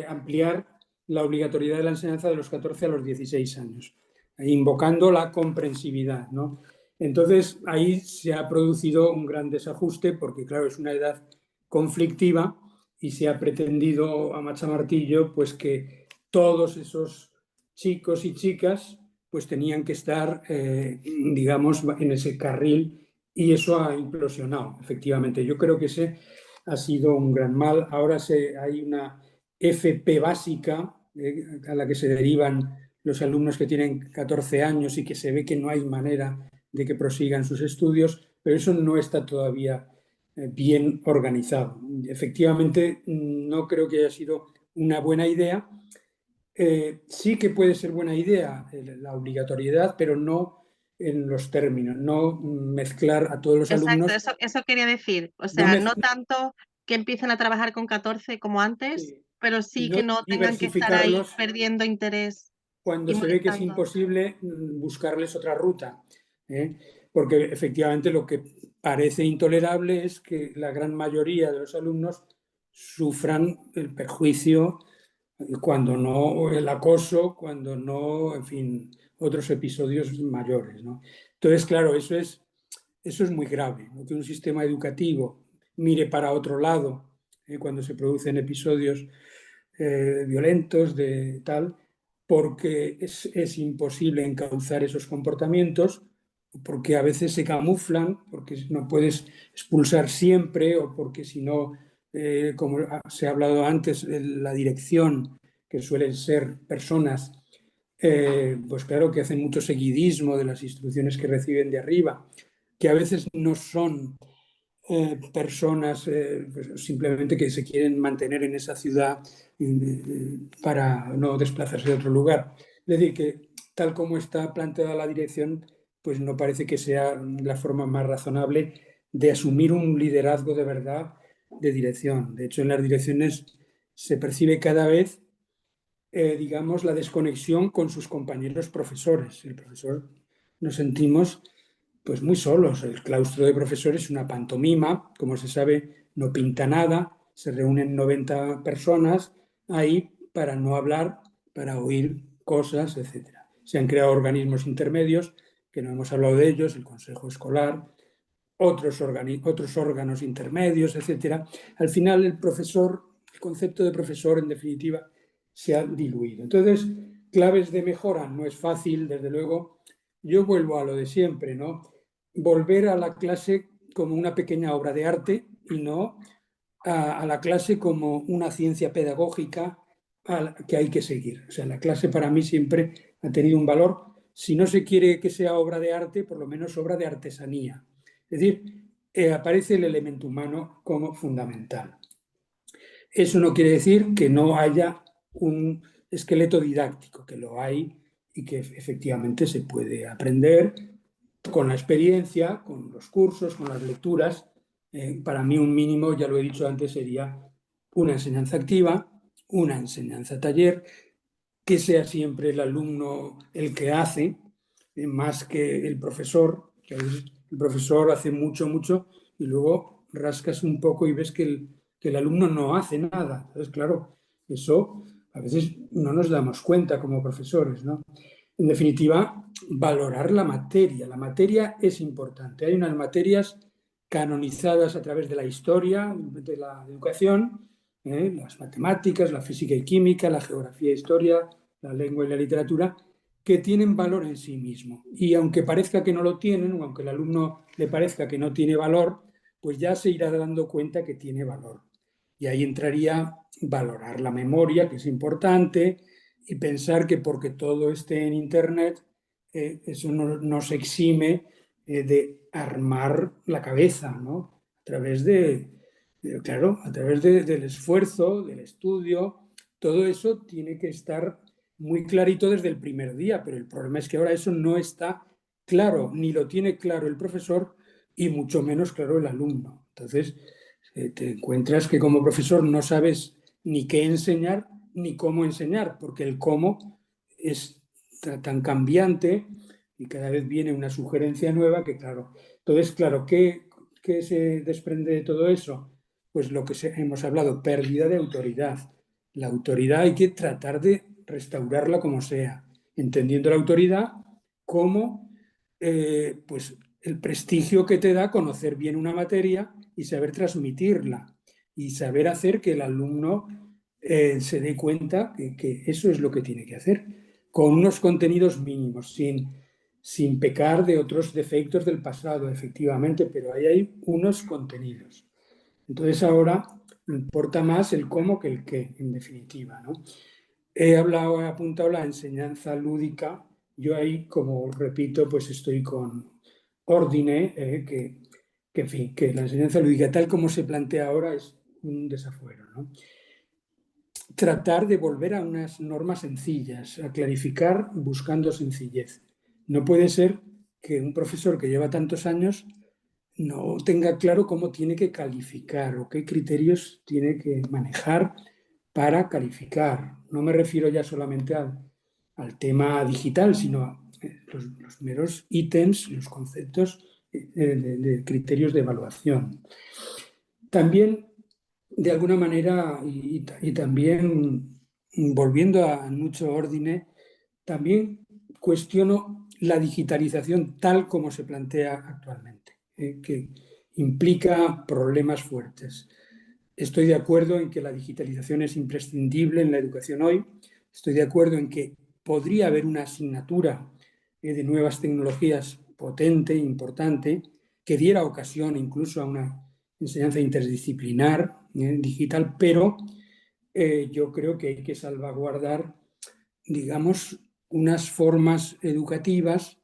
ampliar la obligatoriedad de la enseñanza de los 14 a los 16 años, invocando la comprensividad, ¿no? Entonces, ahí se ha producido un gran desajuste porque, claro, es una edad conflictiva y se ha pretendido a machamartillo pues, que todos esos chicos y chicas pues tenían que estar, digamos, en ese carril y eso ha implosionado, efectivamente. Yo creo que ese ha sido un gran mal. Ahora hay una FP básica a la que se derivan los alumnos que tienen 14 años y que se ve que no hay manera de que prosigan sus estudios, pero eso no está todavía bien organizado. Efectivamente, no creo que haya sido una buena idea. Sí que puede ser buena idea la obligatoriedad, pero no en los términos, no mezclar a todos los exacto, alumnos, eso quería decir. O no sea, no mezclar, tanto que empiecen a trabajar con 14 como antes, pero y sí no que no tengan que estar ahí diversificarlos perdiendo interés cuando y se ve que es molestando. imposible buscarles otra ruta. ¿Eh? Porque efectivamente lo que parece intolerable es que la gran mayoría de los alumnos sufran el perjuicio, cuando no el acoso, cuando no, en fin, otros episodios mayores, ¿no? Entonces, claro, eso es muy grave, ¿no? Que un sistema educativo mire para otro lado cuando se producen episodios violentos de tal, porque es imposible encauzar esos comportamientos, porque a veces se camuflan, porque no puedes expulsar siempre, o porque si no, como se ha hablado antes, la dirección, que suelen ser personas, pues claro, que hacen mucho seguidismo de las instrucciones que reciben de arriba, que a veces no son personas pues simplemente que se quieren mantener en esa ciudad para no desplazarse a otro lugar. Es decir, que tal como está planteada la dirección, pues no parece que sea la forma más razonable de asumir un liderazgo de verdad de dirección. De hecho, en las direcciones se percibe cada vez, digamos, la desconexión con sus compañeros profesores. El profesor nos sentimos pues muy solos. El claustro de profesores es una pantomima, como se sabe, no pinta nada, se reúnen 90 personas ahí para no hablar, para oír cosas, etc. Se han creado organismos intermedios, que no hemos hablado de ellos, el Consejo Escolar, otros órganos intermedios, etc. Al final el concepto de profesor, en definitiva, se ha diluido. Entonces, claves de mejora no es fácil, desde luego. Yo vuelvo a lo de siempre, ¿no? Volver a la clase como una pequeña obra de arte y no a la clase como una ciencia pedagógica que hay que seguir. O sea, la clase para mí siempre ha tenido un valor. Si no se quiere que sea obra de arte, por lo menos obra de artesanía. Es decir, aparece el elemento humano como fundamental. Eso no quiere decir que no haya un esqueleto didáctico, que lo hay y que efectivamente se puede aprender con la experiencia, con los cursos, con las lecturas. Para mí un mínimo, ya lo he dicho antes, sería una enseñanza activa, una enseñanza taller, que sea siempre el alumno el que hace, más que el profesor, que a veces el profesor hace mucho, mucho, y luego rascas un poco y ves que el alumno no hace nada. Entonces, claro, eso a veces no nos damos cuenta como profesores, ¿no? En definitiva, valorar la materia. La materia es importante. Hay unas materias canonizadas a través de la historia, de la educación, las matemáticas, la física y química, la geografía e historia, la lengua y la literatura, que tienen valor en sí mismo. Y aunque parezca que no lo tienen, o aunque el alumno le parezca que no tiene valor, pues ya se irá dando cuenta que tiene valor. Y ahí entraría valorar la memoria, que es importante, y pensar que porque todo esté en Internet, eso no nos exime de armar la cabeza, ¿no? A través claro, a través del esfuerzo, del estudio, todo eso tiene que estar muy clarito desde el primer día, pero el problema es que ahora eso no está claro, ni lo tiene claro el profesor y mucho menos claro el alumno. Entonces, te encuentras que como profesor no sabes ni qué enseñar ni cómo enseñar, porque el cómo es tan cambiante y cada vez viene una sugerencia nueva que, claro. Entonces, claro, ¿qué se desprende de todo eso? Pues lo que hemos hablado, pérdida de autoridad. La autoridad hay que tratar de restaurarla como sea, entendiendo la autoridad como pues el prestigio que te da conocer bien una materia y saber transmitirla y saber hacer que el alumno se dé cuenta que eso es lo que tiene que hacer, con unos contenidos mínimos, sin pecar de otros defectos del pasado, efectivamente, pero ahí hay unos contenidos. Entonces ahora importa más el cómo que el qué, en definitiva, ¿no? He apuntado la enseñanza lúdica. Yo ahí, como repito, pues estoy con Ordine, en fin, que la enseñanza lúdica tal como se plantea ahora es un desafuero, ¿no? Tratar de volver a unas normas sencillas, a clarificar buscando sencillez. No puede ser que un profesor que lleva tantos años no tenga claro cómo tiene que calificar o qué criterios tiene que manejar para calificar. No me refiero ya solamente al tema digital, sino a los meros ítems, los conceptos de criterios de evaluación. También de alguna manera, y también volviendo a Nuccio Ordine, también cuestiono la digitalización tal como se plantea actualmente, que implica problemas fuertes. Estoy de acuerdo en que la digitalización es imprescindible en la educación hoy. Estoy de acuerdo en que podría haber una asignatura de nuevas tecnologías potente, importante, que diera ocasión incluso a una enseñanza interdisciplinar digital, pero yo creo que hay que salvaguardar, digamos, unas formas educativas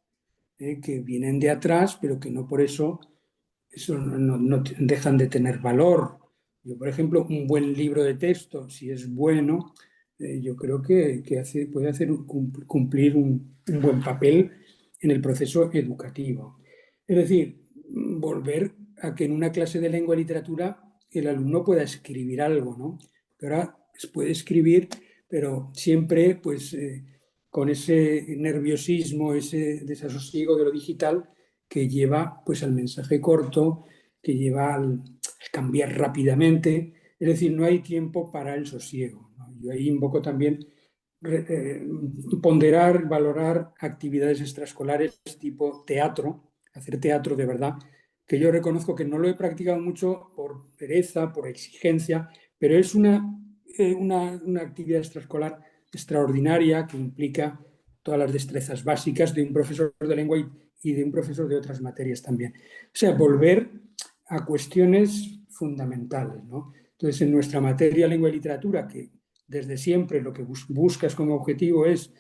que vienen de atrás, pero que no por eso, no dejan de tener valor. Yo, por ejemplo, un buen libro de texto, si es bueno, yo creo que puede hacer cumplir un buen papel en el proceso educativo. Es decir, volver a que en una clase de lengua y literatura el alumno pueda escribir algo, ¿no? Que ahora puede escribir, pero siempre pues con ese nerviosismo, ese desasosiego de lo digital que lleva pues al mensaje corto, que lleva al cambiar rápidamente. Es decir, no hay tiempo para el sosiego, ¿no? Yo ahí invoco también ponderar, valorar actividades extraescolares tipo teatro, hacer teatro de verdad, que yo reconozco que no lo he practicado mucho por pereza, por exigencia, pero es una actividad extraescolar extraordinaria que implica todas las destrezas básicas de un profesor de lengua y de un profesor de otras materias también. O sea, volver a cuestiones fundamentales, ¿no? Entonces, en nuestra materia lengua y literatura, que desde siempre lo que buscas como objetivo es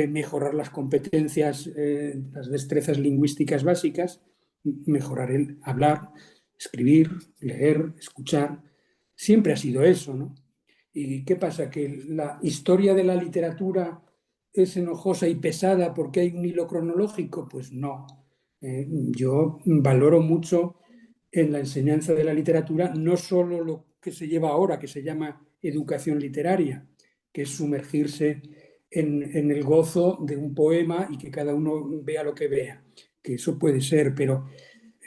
mejorar las competencias, las destrezas lingüísticas básicas, mejorar el hablar, escribir, leer, escuchar. Siempre ha sido eso, ¿no? ¿Y qué pasa? ¿Que la historia de la literatura es enojosa y pesada porque hay un hilo cronológico? Pues no. Yo valoro mucho en la enseñanza de la literatura no solo lo que se lleva ahora, que se llama educación literaria, que es sumergirse en el gozo de un poema y que cada uno vea lo que vea, que eso puede ser, pero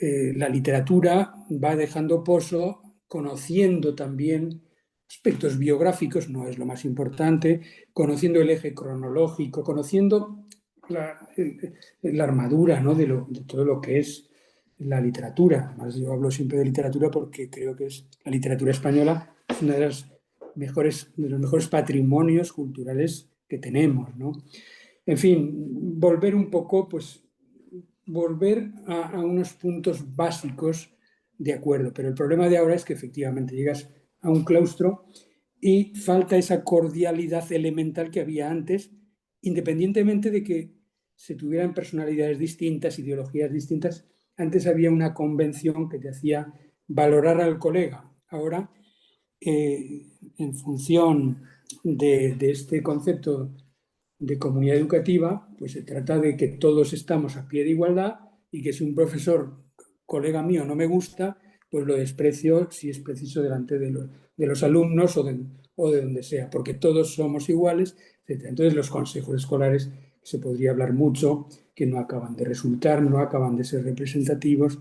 la literatura va dejando pozo, conociendo también aspectos biográficos, no es lo más importante, conociendo el eje cronológico, conociendo la armadura, ¿no? de todo lo que es la literatura. Además, yo hablo siempre de literatura porque creo que la literatura española es uno de los mejores patrimonios culturales que tenemos, ¿no? En fin, volver un poco, pues, volver a unos puntos básicos de acuerdo, pero el problema de ahora es que efectivamente llegas a un claustro y falta esa cordialidad elemental que había antes, independientemente de que se tuvieran personalidades distintas, ideologías distintas. Antes había una convención que te hacía valorar al colega. Ahora, en función de este concepto de comunidad educativa, pues se trata de que todos estamos a pie de igualdad y que si un profesor, colega mío, no me gusta, pues lo desprecio si es preciso delante de los alumnos o de donde sea, porque todos somos iguales, etc. Entonces los consejos escolares, se podría hablar mucho, que no acaban de resultar, no acaban de ser representativos.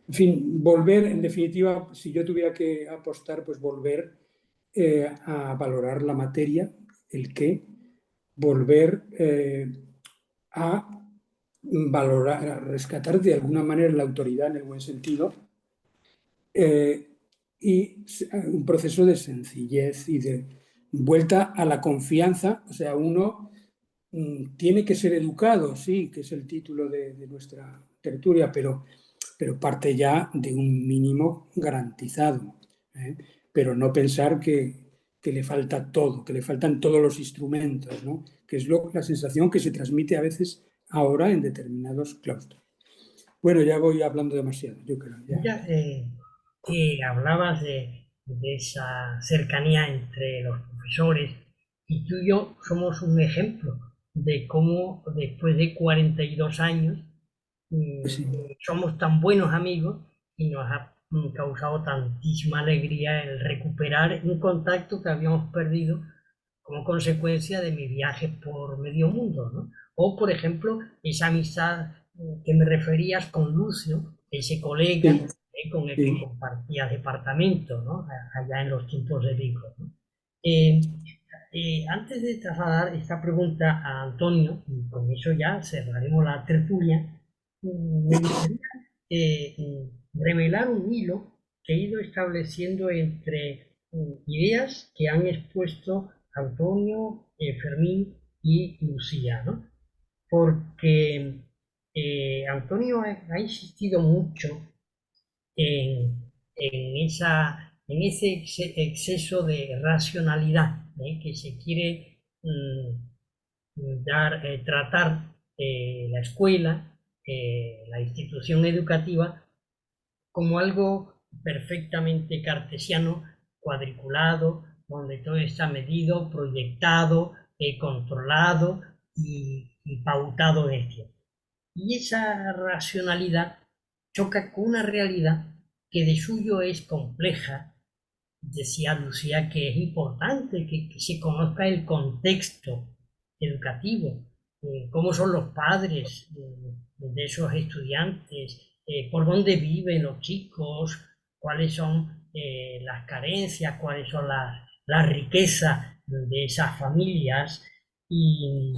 En fin, volver, en definitiva, si yo tuviera que apostar, pues volver a valorar la materia, el qué, volver a valorar, a rescatar de alguna manera la autoridad en el buen sentido y un proceso de sencillez y de vuelta a la confianza. O sea, uno tiene que ser educado, sí, que es el título de nuestra tertulia, pero parte ya de un mínimo garantizado. Pero no pensar que le falta todo, que le faltan todos los instrumentos, ¿no? Que es la sensación que se transmite a veces ahora en determinados claustros. Bueno, ya voy hablando demasiado, yo creo. Ya. Ya, que hablabas de esa cercanía entre los profesores y tú y yo somos un ejemplo de cómo después de 42 años Pues sí. somos tan buenos amigos y nos ha causado tantísima alegría el recuperar un contacto que habíamos perdido como consecuencia de mi viaje por medio mundo, ¿no? O, por ejemplo, esa amistad que me referías con Lucio, ese colega Sí. con el que Sí. compartía departamento, ¿no? Allá en los tiempos de Vico, ¿no? Antes de trasladar esta pregunta a Antonio, y con eso ya cerraremos la tertulia, me gustaría revelar un hilo que he ido estableciendo entre ideas que han expuesto Antonio, Fermín y Lucía, ¿no? Porque Antonio ha insistido mucho en ese exceso de racionalidad, que se quiere tratar la escuela, la institución educativa, como algo perfectamente cartesiano, cuadriculado, donde todo está medido, proyectado, controlado y pautado en el tiempo. Y esa racionalidad choca con una realidad que de suyo es compleja. Decía Lucía que es importante que se conozca el contexto educativo, cómo son los padres de esos estudiantes, por dónde viven los chicos, cuáles son las carencias, cuáles son las riquezas de esas familias y,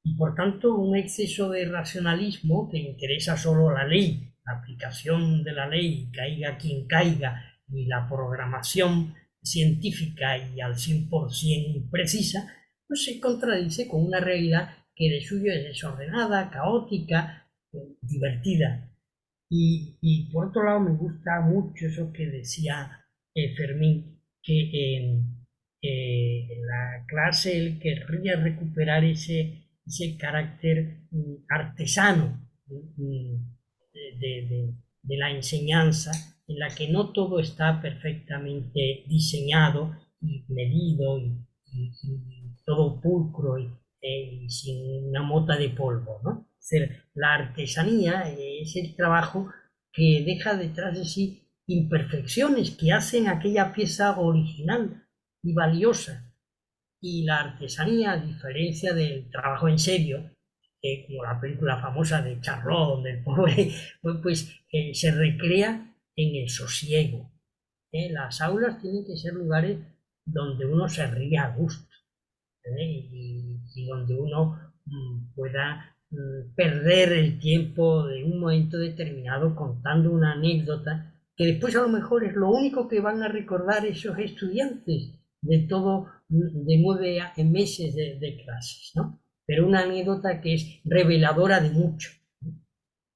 y por tanto un exceso de racionalismo que interesa solo la ley, la aplicación de la ley, caiga quien caiga, y la programación científica y al 100% precisa, pues se contradice con una realidad que de suyo es desordenada, caótica, divertida. Y por otro lado me gusta mucho eso que decía Fermín, que en la clase él querría recuperar ese carácter artesano de la enseñanza, en la que no todo está perfectamente diseñado y medido y todo pulcro y sin una mota de polvo, ¿no? La artesanía es el trabajo que deja detrás de sí imperfecciones que hacen aquella pieza original y valiosa. Y la artesanía, a diferencia del trabajo en serio, como la película famosa de Charlot, donde el pobre se recrea en el sosiego. Las aulas tienen que ser lugares donde uno se ría a gusto, y donde uno pueda perder el tiempo de un momento determinado contando una anécdota que después a lo mejor es lo único que van a recordar esos estudiantes de todo, de 9 meses de clases, ¿no? Pero una anécdota que es reveladora de mucho.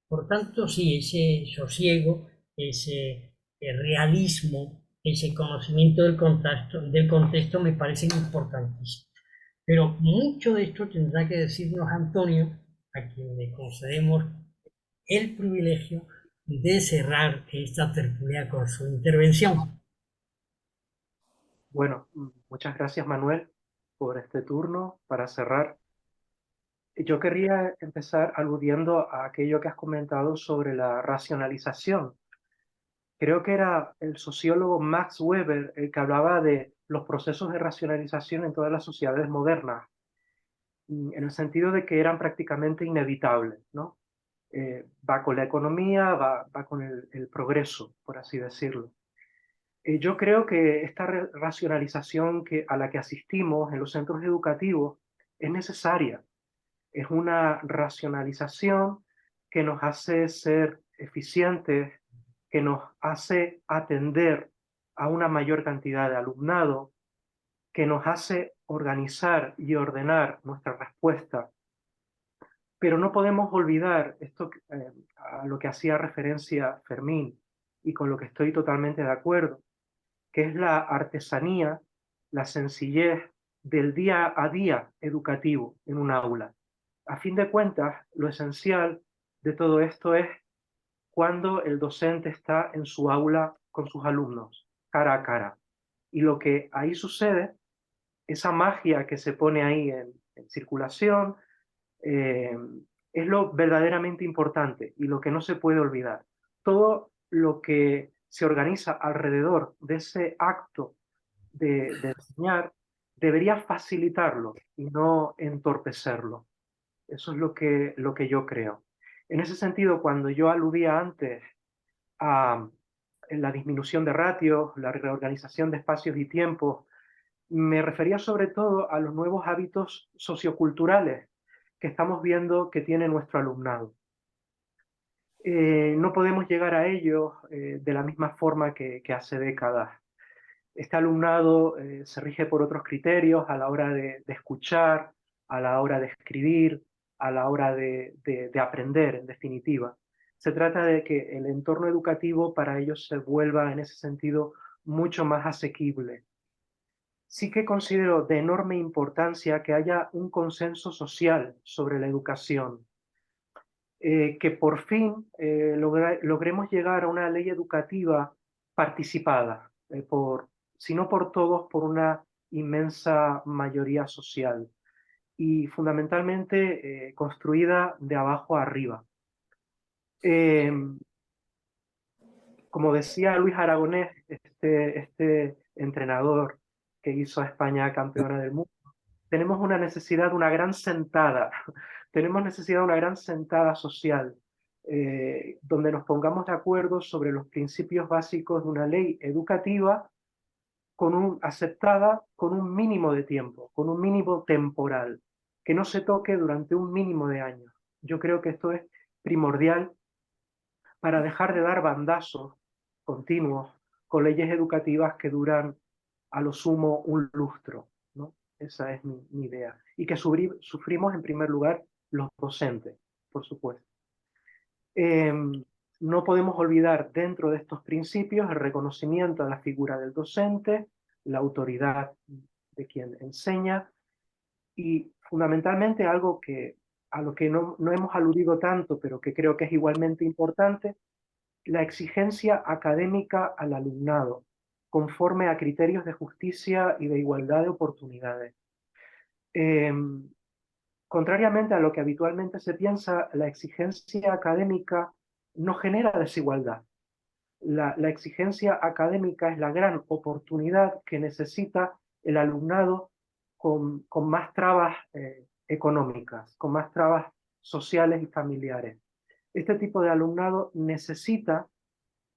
Por tanto, sí, ese sosiego, ese realismo, ese conocimiento del contexto me parecen importantísimos. Pero mucho de esto tendrá que decirnos Antonio, a quien le concedemos el privilegio de cerrar esta tertulia con su intervención. Bueno, muchas gracias, Manuel, por este turno para cerrar. Yo querría empezar aludiendo a aquello que has comentado sobre la racionalización. Creo que era el sociólogo Max Weber el que hablaba de los procesos de racionalización en todas las sociedades modernas, en el sentido de que eran prácticamente inevitables, ¿no? Va con la economía, va con el progreso, por así decirlo. Yo creo que esta racionalización a la que asistimos en los centros educativos es necesaria. Es una racionalización que nos hace ser eficientes, que nos hace atender a una mayor cantidad de alumnado, que nos hace organizar y ordenar nuestra respuesta. Pero no podemos olvidar esto a lo que hacía referencia Fermín y con lo que estoy totalmente de acuerdo, que es la artesanía, la sencillez del día a día educativo en un aula. A fin de cuentas, lo esencial de todo esto es cuando el docente está en su aula con sus alumnos, cara a cara. Y lo que ahí sucede, esa magia que se pone ahí en circulación, es lo verdaderamente importante y lo que no se puede olvidar. Todo lo que se organiza alrededor de ese acto de enseñar debería facilitarlo y no entorpecerlo. Eso es lo que yo creo. En ese sentido, cuando yo aludía antes a la disminución de ratios, la reorganización de espacios y tiempos. Me refería sobre todo a los nuevos hábitos socioculturales que estamos viendo que tiene nuestro alumnado. No podemos llegar a ellos de la misma forma que hace décadas. Este alumnado se rige por otros criterios a la hora de escuchar, a la hora de escribir, a la hora de aprender, en definitiva. Se trata de que el entorno educativo para ellos se vuelva, en ese sentido, mucho más asequible. Sí que considero de enorme importancia que haya un consenso social sobre la educación, que por fin logremos llegar a una ley educativa participada, si no por todos, por una inmensa mayoría social y fundamentalmente construida de abajo a arriba. Como decía Luis Aragonés, este entrenador que hizo a España campeona del mundo, tenemos una necesidad, una gran sentada, tenemos necesidad de una gran sentada social, donde nos pongamos de acuerdo sobre los principios básicos de una ley educativa aceptada con un mínimo de tiempo, con un mínimo temporal, que no se toque durante un mínimo de años. Yo creo que esto es primordial para dejar de dar bandazos continuos con leyes educativas que duran a lo sumo un lustro, ¿no? Esa es mi idea. Y que sufrimos en primer lugar los docentes, por supuesto. No podemos olvidar dentro de estos principios el reconocimiento a la figura del docente, la autoridad de quien enseña y fundamentalmente algo a lo que no hemos aludido tanto, pero que creo que es igualmente importante, la exigencia académica al alumnado, conforme a criterios de justicia y de igualdad de oportunidades. Contrariamente a lo que habitualmente se piensa, la exigencia académica no genera desigualdad. La exigencia académica es la gran oportunidad que necesita el alumnado con más trabas económicas, con más trabas sociales y familiares. Este tipo de alumnado necesita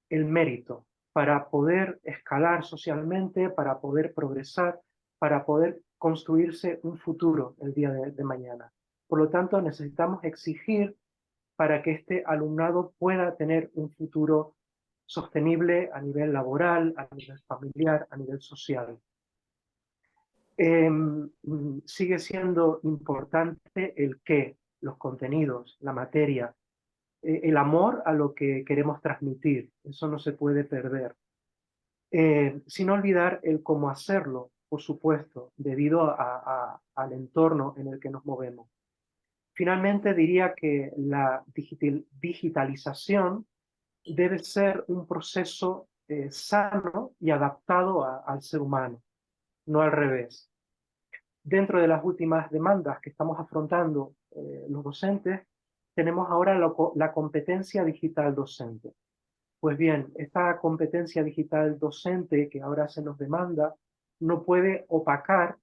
el mérito para poder escalar socialmente, para poder progresar, para poder construirse un futuro el día de mañana. Por lo tanto, necesitamos exigir para que este alumnado pueda tener un futuro sostenible a nivel laboral, a nivel familiar, a nivel social. Sigue siendo importante el qué, los contenidos, la materia, el amor a lo que queremos transmitir, eso no se puede perder. Sin olvidar el cómo hacerlo, por supuesto, debido al entorno en el que nos movemos. Finalmente diría que la digitalización debe ser un proceso sano y adaptado al ser humano, no al revés. Dentro de las últimas demandas que estamos afrontando los docentes, tenemos ahora la competencia digital docente. Pues bien, esta competencia digital docente que ahora se nos demanda no puede opacar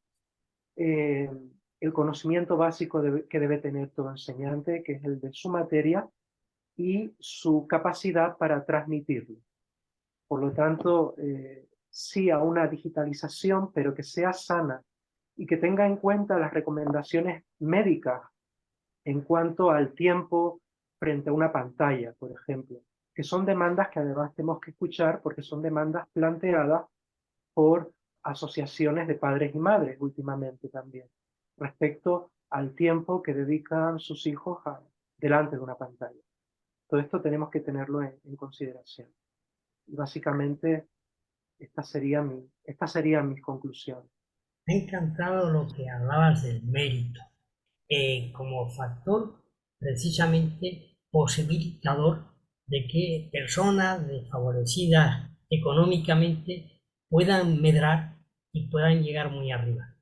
el conocimiento básico que debe tener todo enseñante, que es el de su materia y su capacidad para transmitirlo. Por lo tanto, sí a una digitalización, pero que sea sana y que tenga en cuenta las recomendaciones médicas en cuanto al tiempo frente a una pantalla, por ejemplo, que son demandas que además tenemos que escuchar porque son demandas planteadas por asociaciones de padres y madres últimamente también, respecto al tiempo que dedican sus hijos delante de una pantalla. Todo esto tenemos que tenerlo en consideración. Y básicamente, estas serían mis conclusiones. Me ha encantado lo que hablabas del mérito, como factor precisamente posibilitador de que personas desfavorecidas económicamente puedan medrar y puedan llegar muy arriba.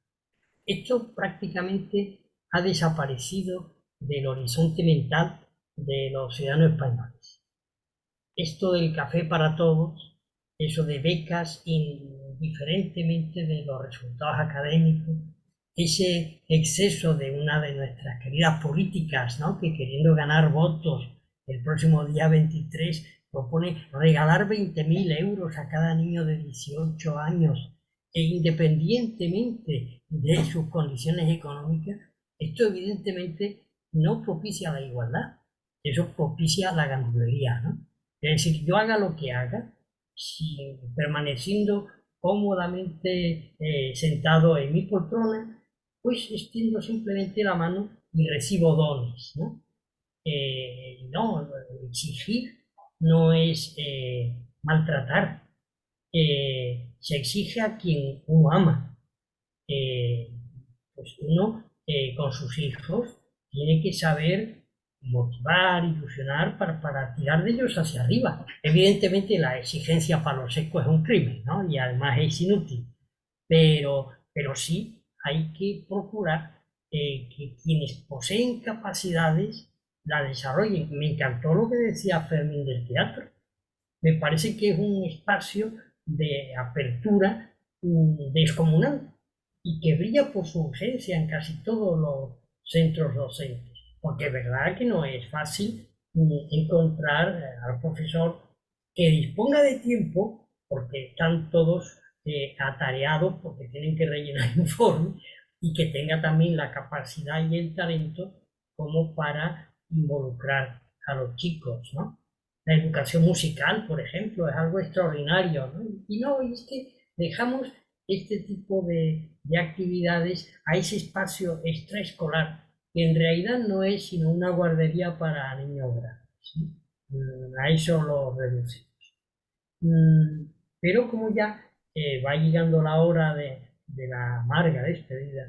Esto prácticamente ha desaparecido del horizonte mental de los ciudadanos españoles. Esto del café para todos, eso de becas indiferentemente de los resultados académicos, ese exceso de una de nuestras queridas políticas, ¿no? Que queriendo ganar votos el próximo día 23 propone regalar 20.000 euros a cada niño de 18 años, e independientemente de sus condiciones económicas, esto evidentemente no propicia la igualdad, eso propicia la gandullería, ¿no? Es decir, yo haga lo que haga, si, permaneciendo cómodamente sentado en mi poltrona, pues extiendo simplemente la mano y recibo dones, ¿no? No, exigir no es maltratar, se exige a quien uno ama. Pues uno con sus hijos tiene que saber motivar, ilusionar para tirar de ellos hacia arriba. Evidentemente la exigencia para los secos es un crimen, ¿no? Y además es inútil, pero sí hay que procurar que quienes poseen capacidades la desarrollen. Me encantó lo que decía Fermín del teatro. Me parece que es un espacio de apertura descomunal y que brilla por su ausencia en casi todos los centros docentes, porque es verdad que no es fácil encontrar al profesor que disponga de tiempo, porque están todos atareados, porque tienen que rellenar informes, y que tenga también la capacidad y el talento como para involucrar a los chicos, ¿no? La educación musical, por ejemplo, es algo extraordinario, ¿no? Y no, es que dejamos este tipo de actividades a ese espacio extraescolar, que en realidad no es sino una guardería para niños grandes, ¿sí? A eso lo reducimos. Pero como ya va llegando la hora de la amarga despedida,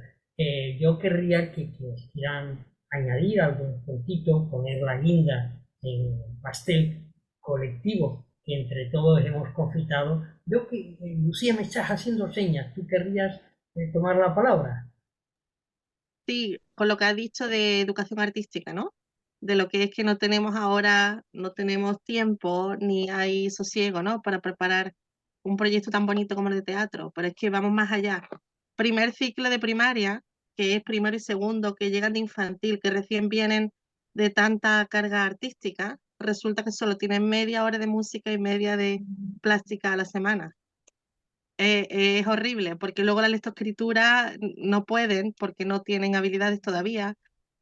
yo querría que quienes quieran añadir algún puntito, poner la guinda en el pastel colectivo que entre todos hemos confitado. Yo que, Lucía, me estás haciendo señas, ¿tú querrías tomar la palabra? Sí, con lo que has dicho de educación artística, ¿no? De lo que es que no tenemos ahora, no tenemos tiempo ni hay sosiego, ¿no? Para preparar un proyecto tan bonito como el de teatro, pero es que vamos más allá. Primer ciclo de primaria, que es primero y segundo, que llegan de infantil, que recién vienen de tanta carga artística, resulta que solo tienen media hora de música y media de plástica a la semana. Es horrible, porque luego la lectoescritura no pueden, porque no tienen habilidades todavía.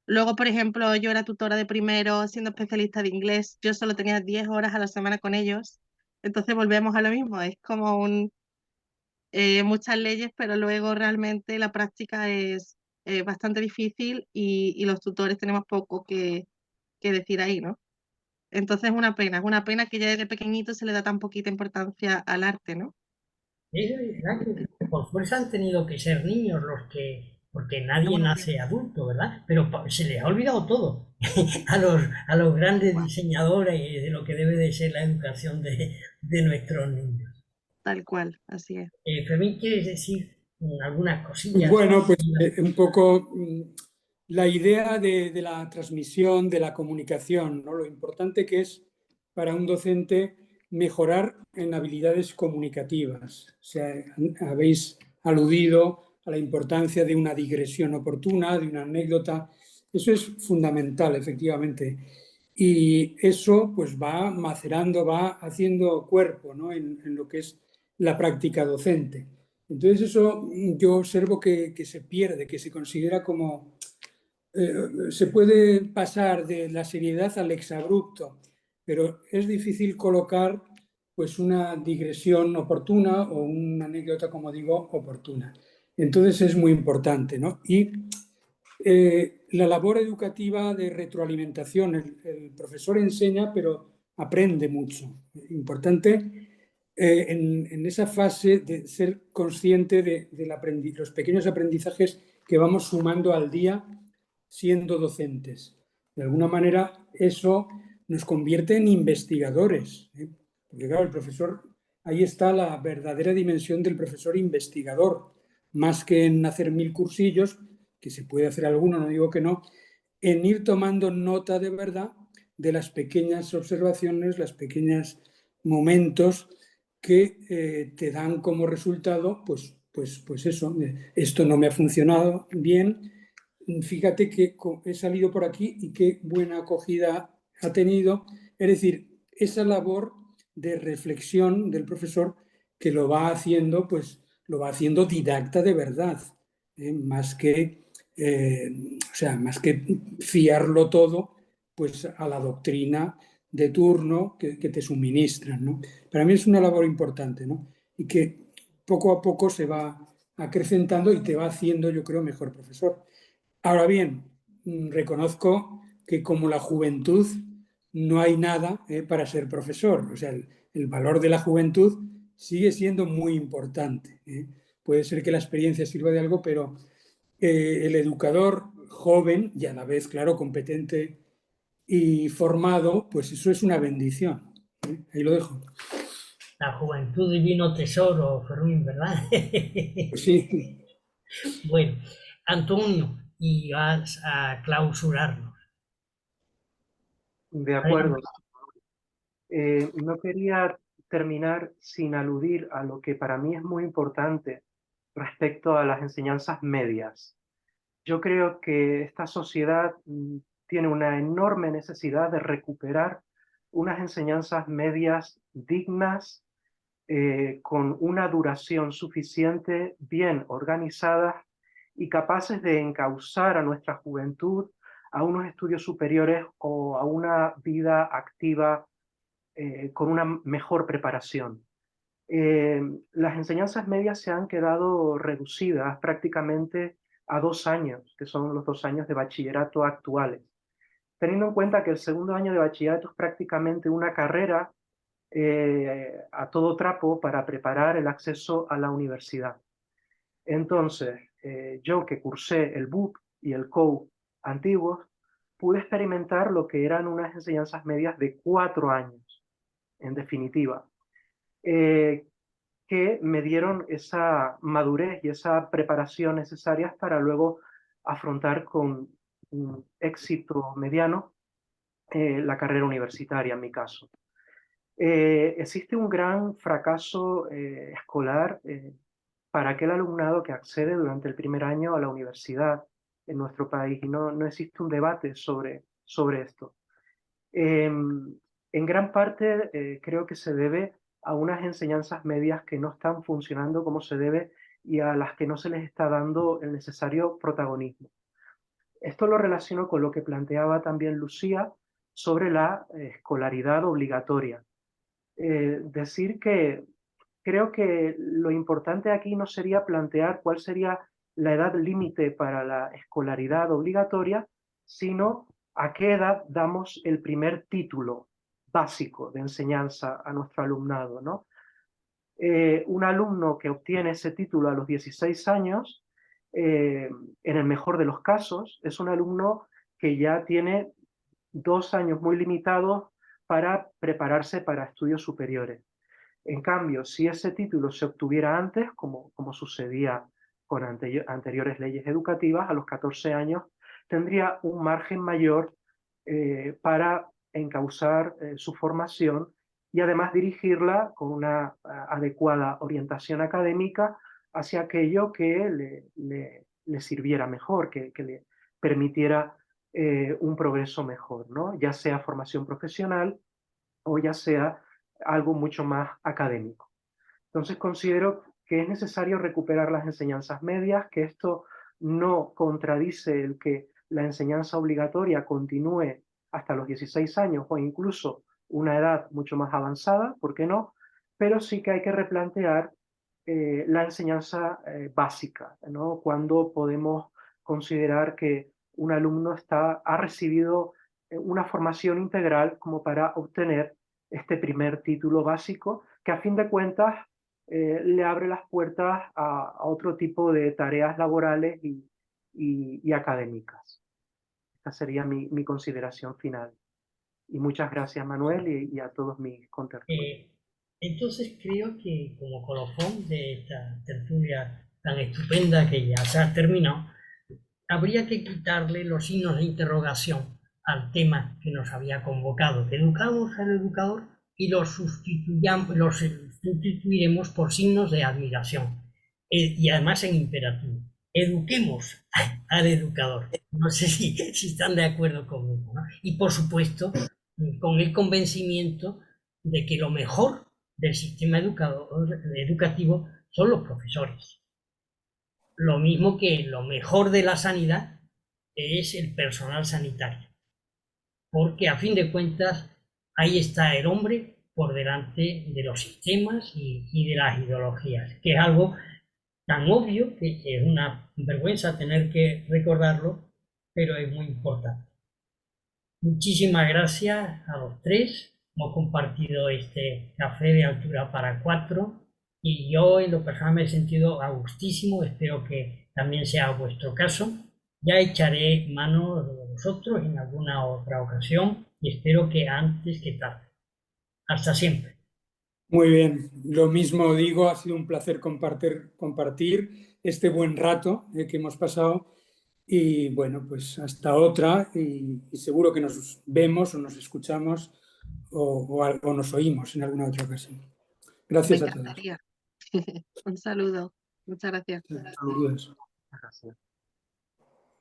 Luego, por ejemplo, yo era tutora de primero, siendo especialista de inglés, yo solo tenía 10 horas a la semana con ellos. Entonces volvemos a lo mismo, es como muchas leyes, pero luego realmente la práctica es bastante difícil y los tutores tenemos poco que decir ahí, ¿no? Entonces es una pena que ya desde pequeñito se le da tan poquita importancia al arte, ¿no? Es verdad que por fuerza han tenido que ser niños los que, porque nadie nace adulto, ¿verdad? Pero se les ha olvidado todo a los grandes diseñadores de lo que debe de ser la educación de nuestros niños. Tal cual, así es. Fermín, ¿quieres decir algunas cosillas? Bueno, pues un poco la idea de la transmisión, de la comunicación, ¿no? Lo importante que es para un docente mejorar en habilidades comunicativas. O sea, habéis aludido a la importancia de una digresión oportuna, de una anécdota. Eso es fundamental, efectivamente. Y eso pues va macerando, va haciendo cuerpo, ¿no? en lo que es la práctica docente. Entonces eso yo observo que se pierde, que se considera como... se puede pasar de la seriedad al exabrupto, pero es difícil colocar pues una digresión oportuna o una anécdota, como digo, oportuna. Entonces es muy importante, ¿no? Y la labor educativa de retroalimentación, el profesor enseña, pero aprende mucho. Importante en esa fase de ser consciente de los pequeños aprendizajes que vamos sumando al día siendo docentes. De alguna manera eso nos convierte en investigadores, ¿eh? Porque claro, el profesor, ahí está la verdadera dimensión del profesor investigador, más que en hacer 1000 cursillos, que se puede hacer alguno, no digo que no, en ir tomando nota de verdad de las pequeñas observaciones, los pequeños momentos que te dan como resultado, pues eso, esto no me ha funcionado bien, fíjate que he salido por aquí y qué buena acogida ha tenido. Es decir, esa labor de reflexión del profesor que lo va haciendo, pues lo va haciendo didacta de verdad, más que más que fiarlo todo pues a la doctrina de turno que te suministran, ¿no? Para mí es una labor importante, ¿no? Y que poco a poco se va acrecentando y te va haciendo, yo creo, mejor profesor. Ahora bien, reconozco que como la juventud no hay nada para ser profesor. O sea, el valor de la juventud sigue siendo muy importante. Puede ser que la experiencia sirva de algo, pero el educador joven y a la vez, claro, competente y formado, pues eso es una bendición. Ahí lo dejo. La juventud divino tesoro, Fermín, ¿verdad? Pues sí. Bueno, Antonio, y vas a clausurarnos. De acuerdo. Adelante. No quería terminar sin aludir a lo que para mí es muy importante respecto a las enseñanzas medias. Yo creo que esta sociedad tiene una enorme necesidad de recuperar unas enseñanzas medias dignas, con una duración suficiente, bien organizadas y capaces de encauzar a nuestra juventud a unos estudios superiores o a una vida activa con una mejor preparación. Las enseñanzas medias se han quedado reducidas prácticamente a 2 años, que son los 2 años de bachillerato actuales, teniendo en cuenta que el segundo año de bachillerato es prácticamente una carrera a todo trapo para preparar el acceso a la universidad. Entonces, yo que cursé el BUP y el COU antiguos, pude experimentar lo que eran unas enseñanzas medias de 4 años, en definitiva, que me dieron esa madurez y esa preparación necesarias para luego afrontar con un éxito mediano la carrera universitaria, en mi caso. Existe un gran fracaso escolar para aquel alumnado que accede durante el primer año a la universidad en nuestro país y no existe un debate sobre esto. En gran parte creo que se debe a unas enseñanzas medias que no están funcionando como se debe y a las que no se les está dando el necesario protagonismo. Esto lo relaciono con lo que planteaba también Lucía sobre la escolaridad obligatoria. Decir que creo que lo importante aquí no sería plantear cuál sería la edad límite para la escolaridad obligatoria, sino a qué edad damos el primer título básico de enseñanza a nuestro alumnado, ¿no? Un alumno que obtiene ese título a los 16 años, en el mejor de los casos, es un alumno que ya tiene 2 años muy limitados para prepararse para estudios superiores. En cambio, si ese título se obtuviera antes, como sucedía con anteriores leyes educativas, a los 14 años, tendría un margen mayor para encauzar su formación y además dirigirla con una adecuada orientación académica hacia aquello que le sirviera mejor, que le permitiera un progreso mejor, ¿no? Ya sea formación profesional o ya sea algo mucho más académico. Entonces considero que es necesario recuperar las enseñanzas medias, que esto no contradice el que la enseñanza obligatoria continúe hasta los 16 años o incluso una edad mucho más avanzada, ¿por qué no? Pero sí que hay que replantear la enseñanza básica, ¿no? Cuando podemos considerar que un alumno ha recibido una formación integral como para obtener este primer título básico, que a fin de cuentas le abre las puertas a otro tipo de tareas laborales y académicas. Esta sería mi consideración final. Y muchas gracias, Manuel, y a todos mis contertulios. Entonces creo que como colofón de esta tertulia tan estupenda que ya se ha terminado, habría que quitarle los signos de interrogación al tema que nos había convocado. Educamos al educador y los sustituiremos por signos de admiración. Y además en imperativo. Eduquemos al educador. No sé si están de acuerdo conmigo, ¿no? Y por supuesto, con el convencimiento de que lo mejor del sistema educativo son los profesores. Lo mismo que lo mejor de la sanidad es el personal sanitario. Porque a fin de cuentas, ahí está el hombre por delante de los sistemas y de las ideologías, que es algo tan obvio que es una vergüenza tener que recordarlo, pero es muy importante. Muchísimas gracias a los tres. Hemos compartido este café de altura para 4 y yo en lo personal me he sentido a gustísimo. Espero que también sea vuestro caso. Ya echaré mano de vosotros en alguna otra ocasión y espero que antes que tarde. Hasta siempre. Muy bien, lo mismo digo, ha sido un placer compartir este buen rato que hemos pasado y bueno, pues hasta otra y seguro que nos vemos o nos escuchamos o nos oímos en alguna otra ocasión. Me Gracias a todos. encantaría. Un saludo. Muchas gracias. Saludos. Gracias.